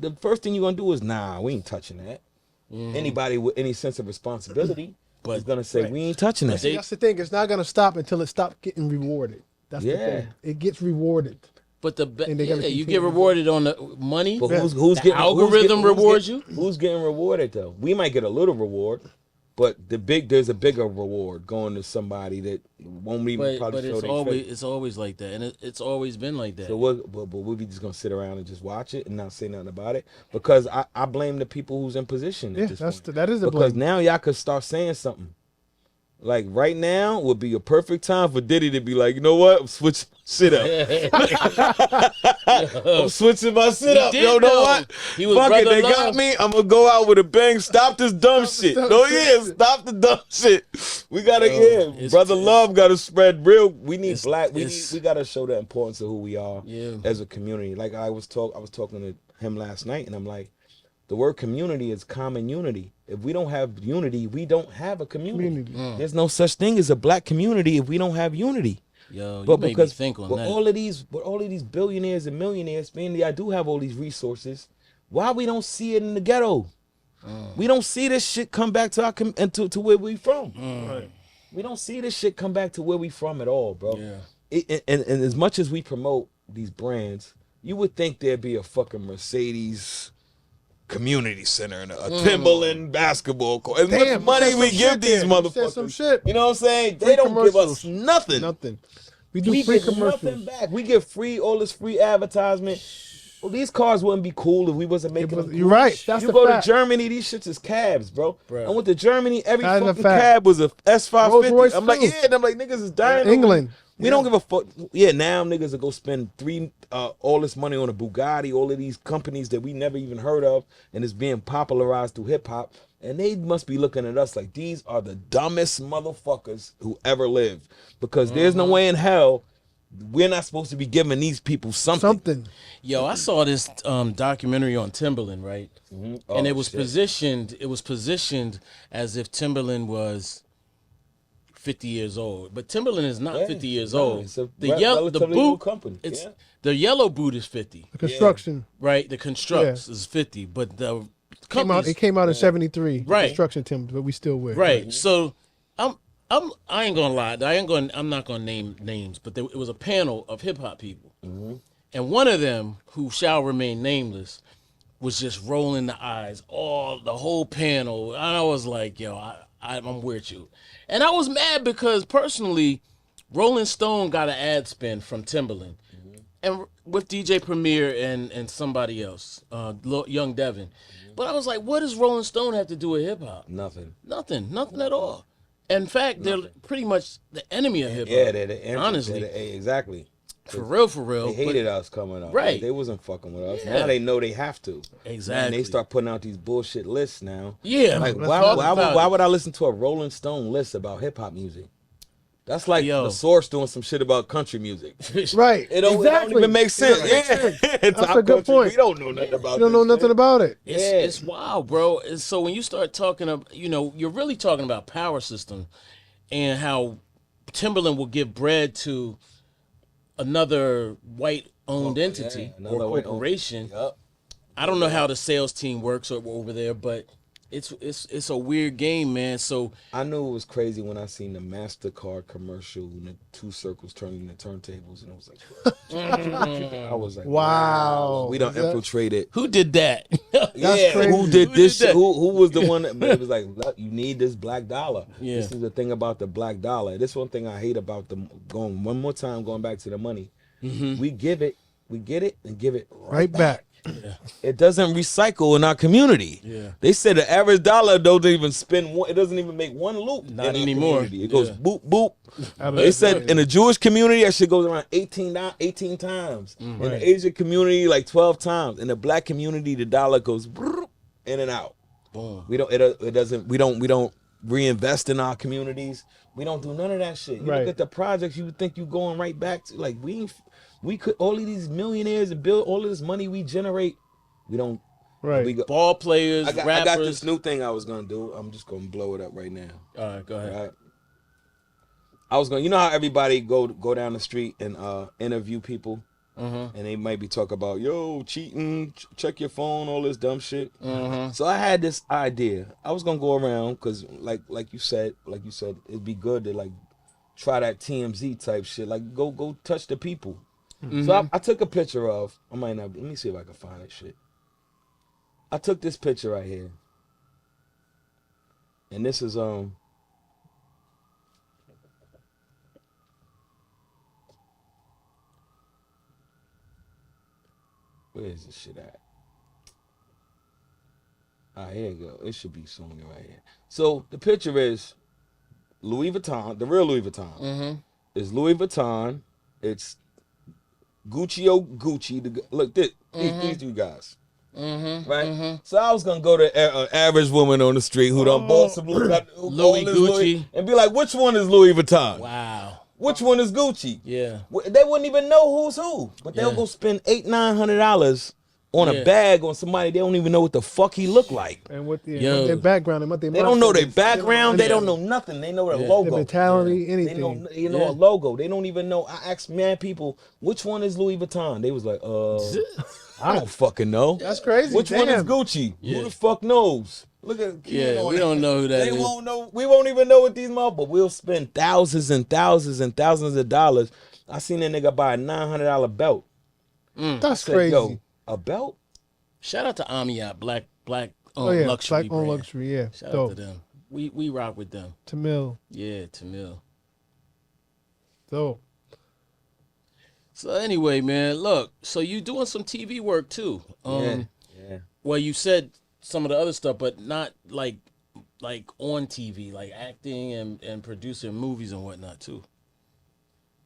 the first thing you're gonna do is, nah, we ain't touching that. Anybody with any sense of responsibility is gonna say, we ain't touching that. That's the thing. It's not gonna stop until it stops getting rewarded. That's the thing. It gets rewarded. But you get rewarded on the money. But who's getting algorithm rewards you? Who's getting rewarded though? We might get a little reward. But there's a bigger reward going to somebody that won't even probably show their face. It's always like that, and it's always been like that. So we'll be just gonna sit around and just watch it and not say nothing about it? Because I blame the people who's in position at this point. That is the because blame. now y'all could start saying something. Like right now would be a perfect time for Diddy to be like, you know what? Switch shit up. I'm switching my shit up. You know what? Fuck it, they got me. I'm gonna go out with a bang. Stop this dumb shit. Stop the dumb shit. We gotta Brother Love gotta spread real. We need black. We gotta show the importance of who we are as a community. Like I was talking to him last night, and I'm like, The word community is common unity. If we don't have unity, we don't have a community. There's no such thing as a black community if we don't have unity. Yo, but you because made me think on with that. all of these billionaires and millionaires, mainly I do have all these resources. Why we don't see it in the ghetto? We don't see this shit come back to our to where we from. Right. We don't see this shit come back to where we from at all, bro. Yeah. And as much as we promote these brands, you would think there'd be a fucking Mercedes community center and a Timberland basketball court. As much money we give these motherfuckers, some shit. You know what I'm saying? They don't give us nothing. Nothing. We do free commercials. Nothing back. We get all this free advertisement. Well, these cars wouldn't be cool if we wasn't making them cool. You're right. That's you the go fact. to Germany, these shits is cabs, bro. I went to Germany, every fucking cab was a Rolls-Royce S550. I'm like, yeah, and I'm like, niggas is dying. England. We don't give a fuck. Yeah, now niggas will go spend all this money on a Bugatti, all of these companies that we never even heard of, and it's being popularized through hip hop. And they must be looking at us like these are the dumbest motherfuckers who ever lived. Because there's no way in hell we're not supposed to be giving these people something. Yo, I saw this documentary on Timberland, right? And it was positioned as if Timberland was 50 years old. But Timberland is not 50 years old. It's a the boot company. The yellow boot is 50. The construction. Right, the constructs is 50, but the it came out in 73. Right. Construction Timber, but we still wear. Right. So I ain't gonna lie. I'm not gonna name names, but it was a panel of hip hop people, and one of them, who shall remain nameless, was just rolling the eyes the whole panel. And I was like, yo, I'm with you, and I was mad because personally, Rolling Stone got an ad spin from Timberland, and with DJ Premier and somebody else, Young Devin, but I was like, what does Rolling Stone have to do with hip hop? Nothing Nothing at all. In fact, they're pretty much the enemy of hip hop. Yeah, they're the enemy. Honestly. Exactly. For real. They hated us coming up. Right. They wasn't fucking with us. Yeah. Now they know they have to. Exactly. And they start putting out these bullshit lists now. Yeah. Like, why would I listen to a Rolling Stone list about hip hop music? That's like the Source doing some shit about country music. Right. It don't even make sense. That's a good point. We don't know nothing about it. You don't know nothing about it. It's wild, bro. And so when you start talking about, you're really talking about power system and how Timberland will give bread to another white-owned entity or corporation. Yep. I don't know how the sales team works over there, but it's a weird game, man. So I knew it was crazy when I seen the MasterCard commercial and the two circles turning the turntables, and I was like, I was like, wow, we done infiltrated. Who did that? That's crazy. Who did this shit? Who was the one that it was like, look, you need this black dollar. Yeah. This is the thing about the black dollar. This one thing I hate about them going back to the money. We give it, we get it, and give it right back. Yeah. It doesn't recycle in our community. Yeah. They said the average dollar don't even spend one. It doesn't even make one loop. Not anymore. It goes boop boop. They said in the Jewish community that shit goes around 18 times. In the Asian community like 12 times. In the black community the dollar goes in and out. Boom. We don't reinvest in our communities. We don't do none of that shit. You look at the projects, you would think you going right back to like we could all of these millionaires and build all of this money we generate. We don't. Right. We Ball players, rappers. I got this new thing I was gonna do. I'm just gonna blow it up right now. All right, go ahead. Right? I was gonna. You know how everybody go down the street and interview people, and they might be talking about cheating, check your phone, all this dumb shit. So I had this idea. I was gonna go around because like you said, it'd be good to like try that TMZ type shit. Like go touch the people. So I took a picture of. I might not. Let me see if I can find that shit. I took this picture right here, and this is where is this shit at? Here you go. It should be somewhere right here. So the picture is Louis Vuitton, the real Louis Vuitton. It's Louis Vuitton. It's Gucci. Look, these two guys. Right? So I was going to go to an average woman on the street who done bought some Louis Gucci and be like, which one is Louis Vuitton? Wow. Which one is Gucci? Yeah. They wouldn't even know who's who. But they'll go spend $800-900 on a bag on somebody, they don't even know what the fuck he look like. And what their background and what they don't know their background. They don't know nothing. They know their logo, their mentality, anything. They know a logo. They don't even know. I asked mad people, which one is Louis Vuitton? They was like, I don't fucking know. That's crazy. Which one is Gucci? Who the fuck knows? Look at we don't know who that is. They won't know. We won't even know what these but we'll spend thousands and thousands and thousands of dollars. I seen a nigga buy a $900 belt. That's crazy. Yo, a belt? Shout out to Amiat, black Black luxury owned brand. luxury, yeah. Shout out to them. We rock with them. Tamil. Yeah, Tamil. So anyway, man, look. So you doing some TV work too? Yeah. Well, you said some of the other stuff, but not like on TV, like acting and producing movies and whatnot too.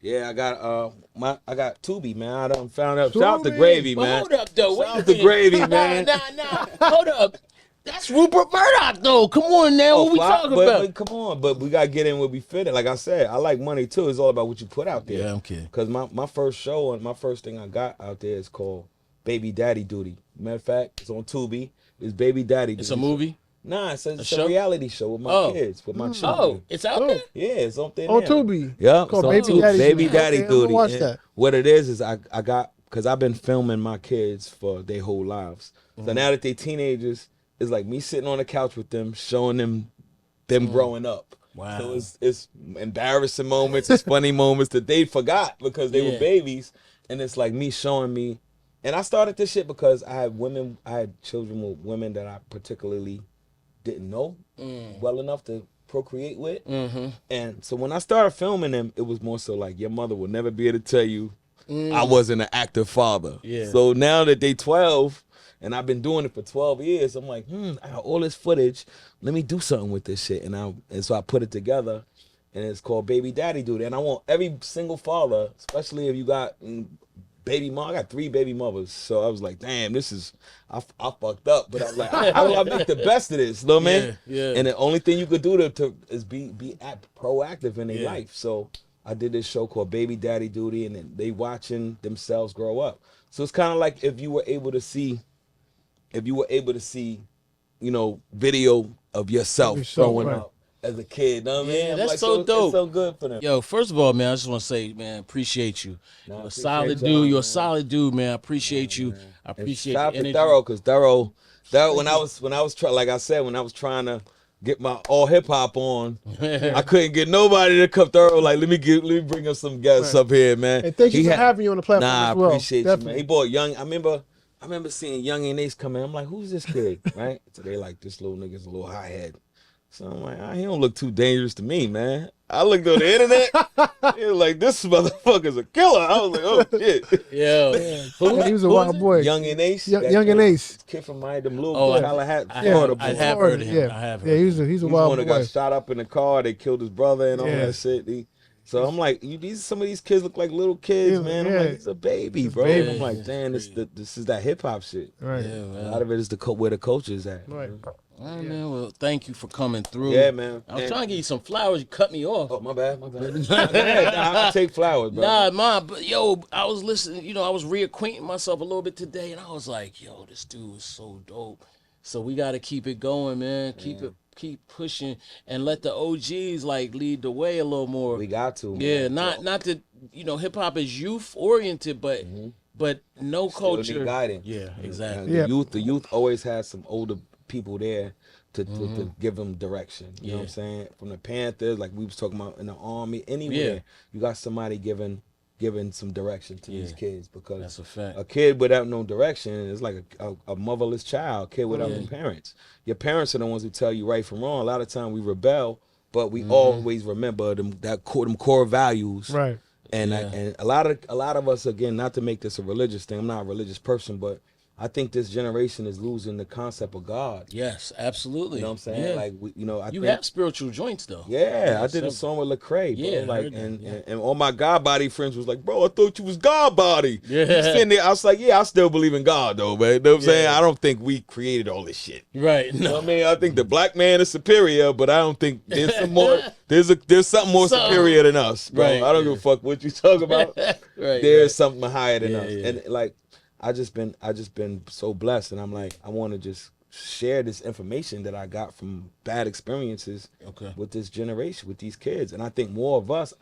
Yeah, I got Tubi, man. I done found out. Shout out to Gravy, man. Hold up, though. Shout out to Gravy, man. Nah. Hold up. That's Rupert Murdoch, though. Come on now. What we talking about? But come on, but we gotta get in where we fit it. Like I said, I like money too. It's all about what you put out there. Yeah, I'm kidding. Because my first show and my first thing I got out there is called Baby Daddy Duty. Matter of fact, it's on Tubi. It's Baby Daddy Duty. It's a movie? Nah, it's a reality show with my kids, with my children. Oh, it's out there? Yeah, it's on there. on Tubi. Yeah, Called Baby Daddy Duty. Watch that. What it is I got, because I've been filming my kids for their whole lives. So now that they're teenagers, it's like me sitting on the couch with them, showing them growing up. Wow. So it's embarrassing moments, it's funny moments that they forgot because they were babies. And it's like me showing me. And I started this shit because I had children with women that I particularly didn't know well enough to procreate with. And so when I started filming them, it was more so like, your mother will never be able to tell you I wasn't an active father. So now that they 12 and I've been doing it for 12 years, I'm like, I got all this footage. Let me do something with this shit. And so I put it together, and it's called Baby Daddy Duty. And I want every single father, especially if you got baby mom. I got 3 baby mothers, so I was like, damn, this is I fucked up. But I was like, how do I make the best of this? You know what I mean? Yeah. And the only thing you could do is be proactive in their life. So I did this show called Baby Daddy Duty, and then they watching themselves grow up. So it's kind of like if you were able to see, you know, video of yourself growing up as a kid. Know what I mean? That's like, so dope. It's so good for them. Yo, first of all, man, I just want to say, man, appreciate you. You're a solid dude. You're a solid dude, man. I appreciate you. I appreciate your energy. Thorough, because Thorough, when I was trying, like I said, when I was trying to get my all hip hop on, I couldn't get nobody to come Thorough. Like, let me bring up some guests up here, man. And thank you for having you on the platform as well. I appreciate you, man. He bought Young. I remember seeing Young and Ace come in. I'm like, who's this kid, right? So they like, this little nigga's a little high head. So I'm like, he don't look too dangerous to me, man. I looked on the internet. He was like, this motherfucker's a killer. I was like, oh shit. Yeah. He was a wild boy. Young and Ace. Young and Ace. Kid from Miami, them little Florida. I have heard of him. I have heard. Yeah, he's a wild boy. One that got shot up in the car. They killed his brother and all that shit. So I'm like, some of these kids look like little kids, man. I'm like, he's a baby, bro. Baby. I'm like, damn, this is that hip hop shit. Right. Yeah, man. A lot of it is where the culture is at. Right. All right, man. Well, thank you for coming through. Yeah, man. I was trying to get you some flowers. You cut me off. Oh, my bad. I take flowers, bro. Nah, but yo, I was listening. You know, I was reacquainting myself a little bit today, and I was like, yo, this dude is so dope. So we got to keep it going, man. Keep pushing and let the OGs like lead the way a little more. We got to. Yeah, man. not that, you know, hip hop is youth oriented, but no culture. Still need guidance. Yeah, exactly. The youth always has some older people there to give them direction. You know what I'm saying? From the Panthers, like we was talking about in the Army, anywhere you got somebody giving some direction to these kids, because that's a fact. A kid without no direction is like a motherless child, kid without no parents. Your parents are the ones who tell you right from wrong. A lot of time we rebel, but we always remember them core values. Right. And a lot of us, again, not to make this a religious thing, I'm not a religious person, but I think this generation is losing the concept of God. Yes, absolutely. You know what I'm saying? Yeah. Like, I you think, have spiritual joints, though. Yeah, I did a song with Lecrae, bro. Yeah, like, and all my God body friends was like, bro, I thought you was God body. Yeah. Sitting there, I was like, yeah, I still believe in God, though, man. You know what I'm saying? I don't think we created all this shit. Right. No. You know what I mean? I think the black man is superior, but I don't think there's some more. There's something more superior than us, bro. Right. I don't give a fuck what you talk about. Right. There's something higher than us, and like. I just been so blessed, and I'm like, I want to just share this information that I got from bad experiences with this generation, with these kids. And I think more of us,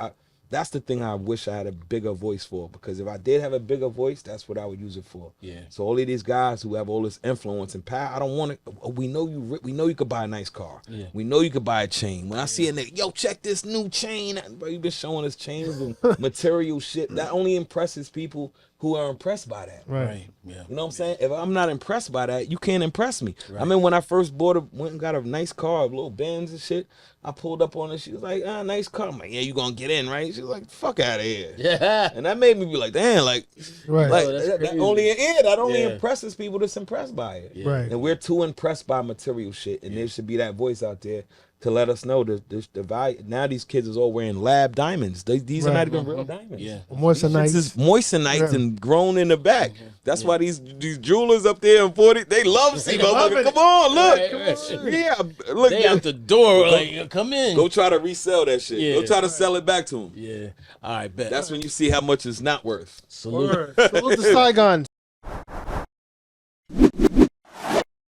that's the thing I wish I had a bigger voice for, because if I did have a bigger voice, that's what I would use it for. Yeah. So all of these guys who have all this influence and power, I don't want to. We know you could buy a nice car. Yeah. We know you could buy a chain. When I see a nigga, yo, check this new chain, bro, you been showing us chains and material shit. That only impresses people who are impressed by that. Right. Yeah. You know what I'm saying? If I'm not impressed by that, you can't impress me. Right. I mean, when I first went and got a nice car, a little Benz and shit, I pulled up on it. She was like, nice car. I'm like, yeah, you gonna get in, right? She was like, fuck out of here. Yeah. And that made me be like, damn, like, right. that only that only impresses people that's impressed by it. Yeah. Right. And we're too impressed by material shit. And there should be that voice out there to let us know the value. Now these kids is all wearing lab diamonds. These are not even real diamonds. Yeah. Moissanite and grown in the back. That's why these jewelers up there in 40, they love see motherfucker. Come on, look. Right. Yeah, look. They out the door, like, come in. Go try to resell that shit. Yeah. Go try to sell it back to them. Yeah. All right, bet. That's when you see how much it's not worth. Salute. Salute to Saigon.